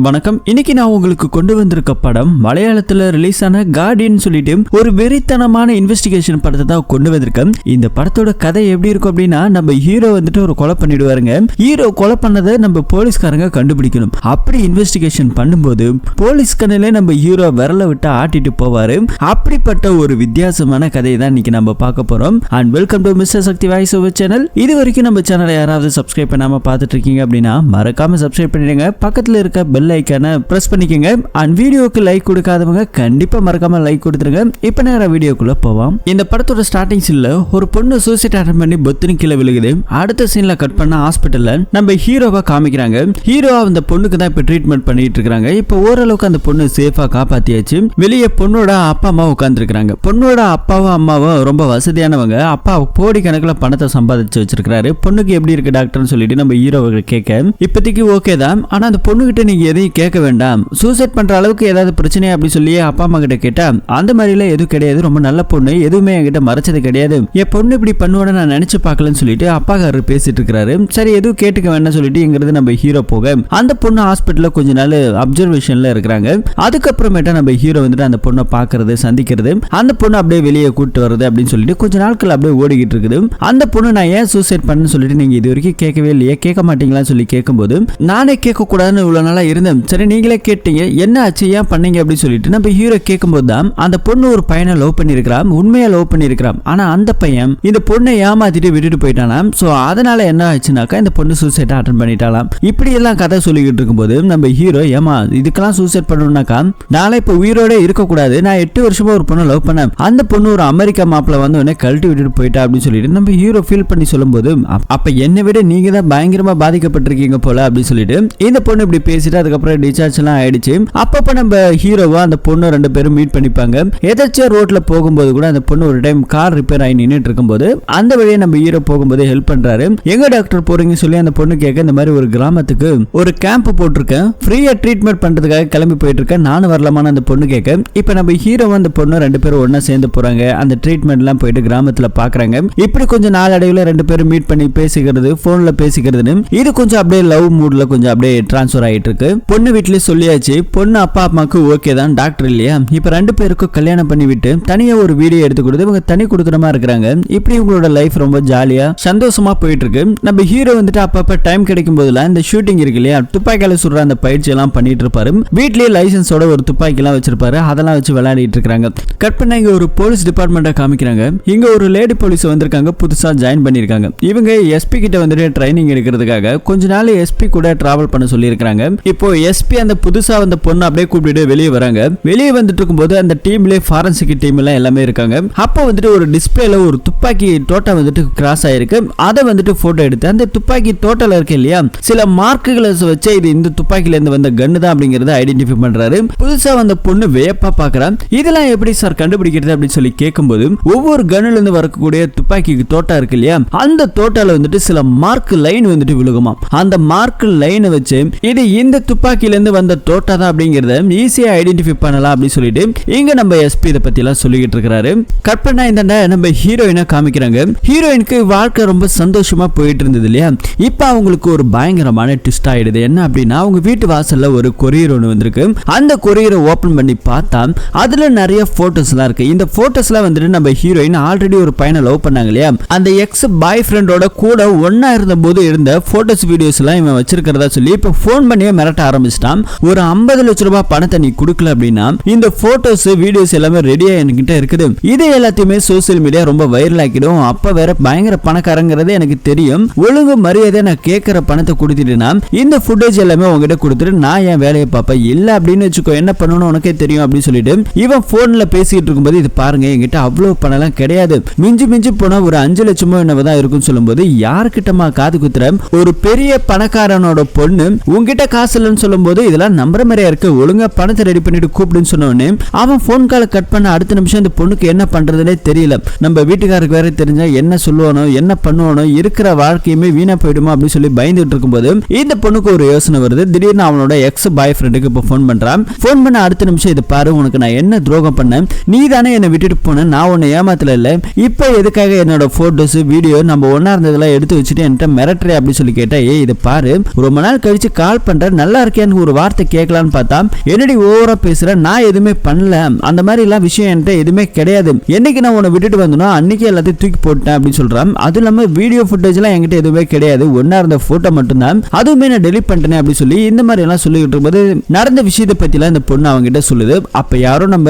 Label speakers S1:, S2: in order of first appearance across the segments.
S1: வணக்கம். இன்னைக்கு நான் உங்களுக்கு கொண்டு வந்திருக்க படம் மலையாளத்துல ரிலீஸ் ஆன கார்டியன் சொல்லிட்டு ஒரு வெறித்தனமான இன்வெஸ்டிகேஷன் படத்தை தான் கொண்டு வந்திருக்கேன். இந்த படத்தோட கதை எப்படி இருக்கும் அப்படின்னா, நம்ம ஹீரோ வந்துட்டு ஒரு கொலை பண்ணிடுவாருங்க. ஹீரோ கொலை பண்ணதை நம்ம போலீஸ்காரங்க கண்டுபிடிக்கணும். அப்படி இன்வெஸ்டிகேஷன் பண்ணும்போது போலீஸ் கண்ணிலே நம்ம ஹீரோ விரல விட்டு ஆட்டிட்டு போவாரு. அப்படிப்பட்ட ஒரு வித்தியாசமான கதையை தான் இன்னைக்கு நம்ம பார்க்க போறோம். And welcome to mister Sakthi voice over channel. இது வரைக்கும் நம்ம சேனலை யாராவது சப்ஸ்கிரைப் பண்ணாம பார்த்துட்டு இருக்கீங்க அப்படின்னா மறக்காம சப்ஸ்கிரைப் பண்ணிடுங்க. பக்கத்துல இருக்க பெல் ஐகானை பிரஸ் பண்ணிக்கங்க. அண்ட் வீடியோக்கு லைக் கொடுக்காதவங்க கண்டிப்பா மறக்காம லைக் கொடுத்துருங்க. இப்போ நேரா வீடியோக்குள்ள போவோம். இந்த படத்தோட ஸ்டார்டிங் சீன்ல ஒரு பொண்ணு சூசைட் அட்டெம்ப்ட் பண்ணி பொத்துன்னு கீழே விழுகுது. அடுத்த சீன்ல கட் பண்ண ஹாஸ்பிட்டல்ல நம்ம ஹீரோவை காமிக்கிறாங்க. ஹீரோ அந்த பொண்ணுக்கு தான் இப்ப ட்ரீட்மெண்ட் பண்ணிட்டு இருக்காங்க. இப்போ ஓரளவுக்கு அந்த பொண்ணு சேஃபா காப்பாத்தியாச்சு. வெளியே பொண்ணோட அப்பா அம்மா உட்கார்ந்து இருக்காங்க. பொண்ணோட அப்பாவும் அம்மாவும் ரொம்ப வசதியானவங்க. அப்பா கோடி கணக்கில் பணத்தை சம்பாதிச்சு வச்சிருக்காரு. பொண்ணுக்கு எப்படி இருக்கு டாக்டர்னு சொல்லிட்டு நம்ம ஹீரோவை கேட்க இப்போதைக்கு ஓகே தான், ஆனா அந்த பொண்ணுகிட்ட நீங்க எதையும் கேட்க வேண்டாம், சூசைட் பண்ற அளவுக்கு ஏதாவது பிரச்சனை அப்படி சொல்லி அப்பா அம்மா கிட்ட கேட்டா அந்த மாதிரிலாம் எதுவும் கிடையாது, ரொம்ப நல்ல பொண்ணு, எதுவுமே என்கிட்ட மறைச்சது கிடையாது, என் பொண்ணு இப்படி பண்ணுவோன்னு நான் நினைச்சு பார்க்கலன்னு சொல்லிட்டு அப்பாக்காரர் பேசிட்டு இருக்காரு. சரி எதுவும் கேட்டுக்க வேண்டாம் சொல்லிட்டு இங்கிறது நம்ம ஹீரோ போக அந்த பொண்ணு ஹாஸ்பிட்டல்ல கொஞ்ச நாள் அப்சர்வேஷன்ல இருக்கிறாங்க. அதுக்கப்புறமேட்டா நம்ம ஹீரோ வந்துட்டு அந்த பொண்ணை பாக்குறது சந்திக்கிறது, அந்த பொண்ணு அப்படியே வெளியே கூட்டு வருது அப்படின்னு சொல்லிட்டு கொஞ்ச நாட்கள் அப்படியே ஓடிக்கிட்டு இருக்குது. அந்த பொண்ணு நான் ஏன் சூசைட் பண்ணு சொல்லிட்டு நீங்க இது வரைக்கும் கேட்கவே இல்லையே, கேட்க மாட்டீங்களான்னு சொல்லி கேட்கும்போது நானே கேட்க கூடாதுன்னு இவ்வளவு நாளா இருந்தேன், சரி நீங்களே கேட்டீங்க என்ன ஆச்சு ஏன் பண்ணீங்க அப்படின்னு சொல்லிட்டு நம்ம ஹீரோ கேட்கும்போது தான் அந்த பொண்ணு ஒரு பையனை லவ் பண்ணிருக்கிறான், உண்மையா லவ் பண்ணிருக்கிறான். ஆனா அந்த பையன் இந்த பொண்ணை ஏமாத்திட்டு விட்டுட்டு போயிட்டானாம். சோ அதனால என்ன ஆச்சுனாக்கா இந்த பொண்ணு சூசைட் அட்டெம்ப்ட் பண்ணிட்டாலாம். இப்படி எல்லாம் கதை சொல்லிக்கிட்டு இருக்கும்போது நம்ம ஹீரோ ஏமா இதுக்கெல்லாம் சூசைட் பண்ணணும்னாக்கா நாளை இப்ப உயிரோட இருக்க கூடாது, நான் 8 வருஷமா ஒரு பொண்ணை லவ் பண்ணேன், அந்த பொண்ணு ஒரு அமெரிக்கா மாப்பிள்ள வந்து உடனே கழட்டி விட்டுட்டு போயிட்டா அப்படின்னு சொல்லிட்டு நம்ம ஹீரோ ஃபீல் பண்ணி சொல்லும்போது அப்ப என்னை விட நீங்க தான் பயங்கரமா பாதிக்கப்பட்டிருக்கீங்க போல அப்படின்னு சொல்லிட்டு இந்த பொண்ணு இப்படி பேசிட்டு அதுக்கப்புறம் டிஸ்சார்ஜ் எல்லாம் ஆயிடுச்சு. அப்பப்ப நம்ம ஹீரோவா அந்த பொண்ணு ரெண்டு பேரும் மீட் பண்ணிப்பாங்க. எதாச்சியா ரோட்ல போகும்போது கூட அந்த பொண்ணு ஒரு டைம் கார் ரிப்பேர் ஆகி நின்றுட்டு இருக்கும்போது அந்த வழியை நம்ம ஹீரோ போகும்போது ஹெல்ப் பண்றாரு. எங்க டாக்டர் போறீங்கன்னு சொல்லி அந்த பொண்ணு கேட்க இந்த மாதிரி ஒரு கிராமத்துக்கு ஒரு கேம்ப் போட்டிருக்கேன், ஃப்ரீயா ட்ரீட்மெண்ட் பண்றதுக்காக கிளம்பி போயிட்டு இருக்கேன், நானும் வரலாமான்னு அந்த பொண்ணு கேட்க இப்ப நம்ம ஹீரோ அந்த பொண்ணு ரெண்டு பேரும் ஒன்னா சேர்ந்து போறாங்க. அந்த ட்ரீட்மெண்ட் எல்லாம் போயிட்டு கிராமத்துல பாக்குறாங்க. இப்படி கொஞ்சம் நாளடைவுல ரெண்டு பேரும் மீட் பண்ணி பேசிக்கிறது, போன்ல பேசிக்கிறதுன்னு இது கொஞ்சம் அப்படியே லவ் மூட்ல கொஞ்சம் அப்படியே டிரான்ஸ்ஃபர் ஆயிட்டு இருக்கு. பொண்ணு வீட்லயே சொல்லியாச்சு, பொண்ணு அப்பா அம்மாக்கு ஓகே தான், டாக்டர் இல்லையா, இப்ப ரெண்டு பேருக்கும் கல்யாணம் பண்ணி விட்டு தனியா ஒரு வீடியோ எடுத்து கொடுத்து இவங்க தனி குடுத்தனமா இருக்கிறாங்க. இப்படி இவங்களோட லைஃப் ரொம்ப ஜாலியா சந்தோஷமா போயிட்டு இருக்கு. நம்ம ஹீரோ வந்துட்டு அப்பப்ப டைம் கிடைக்கும் போதெல்லாம் இந்த ஷூட்டிங் இருக்கு இல்லையா, துப்பாக்கியால சுடுற அந்த பயிற்சி எல்லாம் பண்ணிட்டு இருப்பாரு. வீட்லயே லைசன்ஸோட ஒரு துப்பாக்கி எல்லாம் வச்சிருப்பாரு, அதெல்லாம் வச்சு விளையாடிட்டு இருக்காங்க. கட் பண்ண இங்க ஒரு போலீஸ் டிபார்ட்மெண்ட்டை காமிக்கிறாங்க. இங்க ஒரு லேடி போலீஸ் வந்திருக்காங்க, புதுசா ஜாயின் பண்ணிருக்காங்க. இவங்க எஸ்பி கிட்ட வந்துட்டு ட்ரைனிங் எடுக்கிறதுக்காக கொஞ்ச நாள் எஸ்பி கூட டிராவல் பண்ண சொல்லி இருக்காங்க. இப்போ எஸ்பி அந்த புதுசா வந்த பொண்ணு அப்படியே கூப்பிட்டு வெளியே வராங்க. வெளியே வந்துட்டு இருக்கும்போது அந்த டீம்லயே ஃபாரன்சிக் டீம் எல்லாம் எல்லாமே இருக்காங்க. அப்போ வந்துட்டு ஒரு டிஸ்பிளேல ஒரு துப்பாக்கி தோட்டா வந்துட்டு கிராஸ் ஆயிருக்கு. அதை வந்துட்டு போட்டோ எடுத்து அந்த துப்பாக்கி தோட்டல இருக்கு இல்லையா, சில மார்க்குகளை வச்சு இது இந்த துப்பாக்கில இருந்து வந்த கன்னு தான் அப்படிங்கறத ஐடென்டிஃபை பண்றாரு. புதுசா வந்த பொண்ணு வேப்பா பாக்குறான். இதெல்லாம் எப்படி சார் கண்டுபிடிக்கிறது அப்படின்னு சொல்லி கேட்கும்போது ஒவ்வொரு கன்னுல இருந்து வரக்கூடிய துப்பாக்கிக்கு தோட்டா இருக்கு இல்லையா, அந்த தோட்டால வந்துட்டு சில மார்க் லைன் வந்துட்டு விழுகுமா. அந்த மார்க் லைனை வச்சு இது இந்த துப்பாக்கில இருந்து வந்த தோட்டா தான் அப்படிங்கறத ஈஸியா ஐடென்டிஃபை பண்ணலாம் அப்படின்னு சொல்லிட்டு இங்க நம்ம எஸ்பி இத பத்தி எல்லாம் சொல்லிட்டு இருக்காரு. கற்பனா இந்த நம்ம ஹீரோயினை காமிக்கிறாங்க. ஹீரோயினுக்கு வாழ்க்கை ரொம்ப சந்தோஷமா போயிட்டு இருந்தது இல்லையா, இப்ப அவங்களுக்கு ஒரு பயங்கரமான ட்விஸ்ட் ஆயிடுது. என்ன அப்படின்னா அவங்க வீட்டு வாசல்ல ஒரு கொரியர் ஒன்று வந்திருக்கு. அந்த கொரியரை ஓபன் பண்ணி பார்த்தா அதுல நிறைய போட்டோஸ் எல்லாம் இருக்கு. இந்த போட்டோஸ் எல்லாம் வந்துட்டு நம்ம ஹீரோயின் ஆல்ரெடி ஒரு பையனை லவ் பண்ணாங்க இல்லையா, அந்த எக்ஸ் பாய் ஃப்ரெண்டோட கூட ஒன்னா இருந்த போது இருந்த போட்டோஸ் வீடியோஸ் எல்லாம் இவன் வச்சிருக்கிறதா சொல்லி இப்ப போன் பண்ணியே மிரட்ட ஆரம்பிச்சிட்டான். ஒரு 50 லட்சம் ரூபாய் பணத்தை நீ கொடுக்கல அப்படின்னா இந்த போட்டோஸ் வீடியோஸ் எல்லாமே ரெடியா என்கிட்ட இருக்குது, இது எல்லாத்தையுமே சோசியல் மீடியா ரொம்ப வைரல் ஆக்கிடும், அப்ப வேற பயங்கர பணக்காரங்கிறது எனக்கு தெரியும், ஒழுங்கு மரியாதை நான் கேட்கிற பணத்தை கொடுத்துட்டேன்னா இந்த ஃபுட்டேஜ் எல்லாமே உங்ககிட்ட கொடுத்துட்டு நான் என் வேலையை பார்ப்பேன், இல்ல அப்படின்னு வச்சுக்கோ என்ன பண்ணணும் உனக்கே தெரியும் அப்படின்னு சொல்லிட்டு இவன் போன்ல பேசிட்டு இருக்கும்போது இது பாருங்க என்கிட்ட அவ்வளவு பணம் எல்லாம் கிடையாது, மிஞ்சி மிஞ்சி போனா ஒரு 5 லட்சமோ என்னதான் இருக்குன்னு சொல்லும்போது யாருக்கிட்டமா காது குத்துற, ஒரு பெரிய பணக்காரனோட பொண்ணு உங்ககிட்ட காசு இல்லைன்னு சொல்லும்போது இதெல்லாம் நம்புற மாதிரியா இருக்கு, ஒழுங்கா பணத்தை ரெடி பண்ணிட்டு கூப்பிடுன்னு சொன்னோடனே அவன் போன் காலை கட் பண்ண அடுத்த நிமிஷம் இந்த பொண்ணுக்கு என்ன பண்றதுனே தெரியல. நம்ம வீட்டுக்காருக்கு வேற தெரிஞ்சா என்ன சொல்லுவானோ என்ன பண்ணுவானோ, இருக்கிற வாழ்க்கையுமே வீணா போயிடுமா அப்படின்னு சொல்லி பயந்துட்டு இருக்கும்போது இந்த பொண்ணுக்கு ஒரு யோசனை வருது. திடீர்னு அவனோட எக்ஸ் பாய் ஃப்ரெண்டுக்கு இப்போ போன் பண்றான். போன் பண்ண அடுத்த நிமிஷம் இதை பாரு, உனக்கு நான் என்ன துரோகம் பண்ணேன், நீ தானே என்னை விட்டுட்டு போன, நான் உன்னை ஏமாத்தல இல்ல, இப்ப எதுக்காக என்னோட போட்டோஸ் வீடியோ நம்ம ஒன்னா இருந்ததெல்லாம் எடுத்து வச்சுட்டு என்கிட்ட மிரட்டுறே அப்படின்னு சொல்லி கேட்டா, ஏய் இதை பாரு ரொம்ப நாள் கழிச்சு கால் பண்ற நல்லா இருக்கியான்னு ஒரு வார்த்தை கேட்கலான்னு பார்த்தா, என்னடி ஓவரா பேசுற, நான் எதுவுமே பண்ணல, அந்த மாதிரி எல்லாம் விஷயம் என்கிட்ட எதுவுமே கிடையாது, என்னைக்கு நான் உன்னை விட்டுட்டு வந்தனோ அன்னைக்கு எல்லாத்தையும் தூக்கி போட்டேன் அப்படின்னு சொல்றான். அது இல்லாம வீடியோ ஃபுட்டேஜ் எல்லாம் என்கிட்ட எதுவுமே கிடையாது, ஒன்னா இருந்த போட்டோ மட்டும்தான், அதுவுமே நான் டெலிட் பண்ணிட்டேன் அப்படின்னு சொல்லி இந்த மாதிரி எல்லாம் சொல்லிட்டு இருக்கும்போது நடந்த விஷயத்தை பத்தி எல்லாம் இந்த பொண்ணு அவங்க கிட்ட சொல்லுது. அப்ப யாரும் நம்ம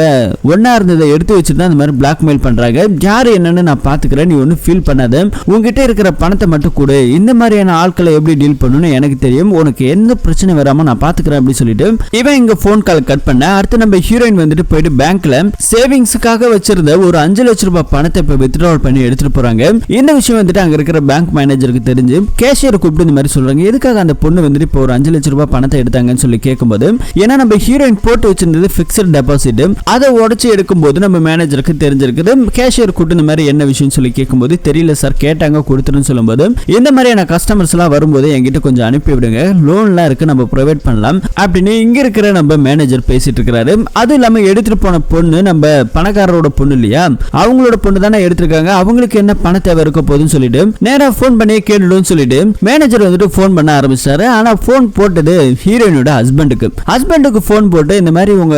S1: ஒன்னா இருந்ததை எடுத்து வச்சுட்டு அந்த மாதிரி பிளாக்மெயில் பண்றாங்க. யாரு என்னன்னு நான் பாத்துக்கிறேன், நீ ஒன்னும் ஃபீல் பண்ணாத, உங்ககிட்ட இருக்கிற பணத்தை மட்டும் கொடு, இந்த மாதிரியான ஆட்களை எப்படி டீல் பண்ணணும்னு எனக்கு தெரியும், உனக்கு எந்த பிரச்சனை வராம நான் பாத்துக்கிறேன் அப்படின்னு சொல்லிட்டு இவன் இங்க போன் கால் கட் பண்ண. அடுத்து நம்ம ஹீரோயின் வந்துட்டு போயிட்டு பேங்க்ல சேவிங்ஸுக்காக வச்சிருந்த ஒரு 5 லட்சம் ரூபாய் பணத்தை இப்ப வித்ட்ராவல் பண்ணி எடுத்துட்டு போறாங்க. இந்த விஷயம் வந்துட்டு அங்க இருக்கிற பேங்க் மேனேஜருக்கு தெரிஞ்சு கேஷியர் கூப்பிட்டு இந்த மாதிரி சொல்றாங்க, எதுக்காக அந்த பொண்ணு வந்துட்டு இப்போ ஒரு 5 லட்சம் ரூபாய் பணத்தை எடுத்தாங்கன்னு சொல்லி கேட்கும்போது, ஏன்னா நம்ம ஹீரோயின் போட்டு வச்சிருந்தது பிக்ஸட் டெபாசிட், அதை உடச்சு எடுக்கும் போது நம்ம மேனேஜருக்கு தெரிஞ்சிருக்குது. கேஷியர் கூப்பிட்டு இந்த மாதிரி என்ன விஷயம் சொல்லி கேட்கும்போது, தெரியல சார், கேட்டாங்க கொடுத்துருன்னு சொல்லும்போது, இந்த மாதிரியான கஸ்டமர்ஸ் எல்லாம் வரும்போது என்கிட்ட கொஞ்சம் அனுப்பி விடுங்க, லோன்லாம் இருக்கு, நம்ம ப்ரொவைட் பண்ணலாம் அப்படின்னு இங்க இருக்கிற நம்ம மேனேஜர் பேசிட்டு இருக்காரு. அது இல்லாம எடுத்துட்டு போன பொண்ணு நம்ம பணக்காரரோட பொண்ணு இல்லையா, அவங்களோட பொண்ணு தானே எடுத்திருக்காங்க, அவங்களுக்கு என்ன பண தேவை இருக்க போதுன்னு சொல்லிட்டு நேரா போன் பண்ணி கேட்டுடுன்னு சொல்லிட்டு மேனேஜர் வந்துட்டு போன் பண்ண ஆரம்பிச்சாரு. ஆனா போன் போட்டது ஹீரோயினோட ஹஸ்பண்டுக்கு போன் போட்டு, இந்த மாதிரி உங்க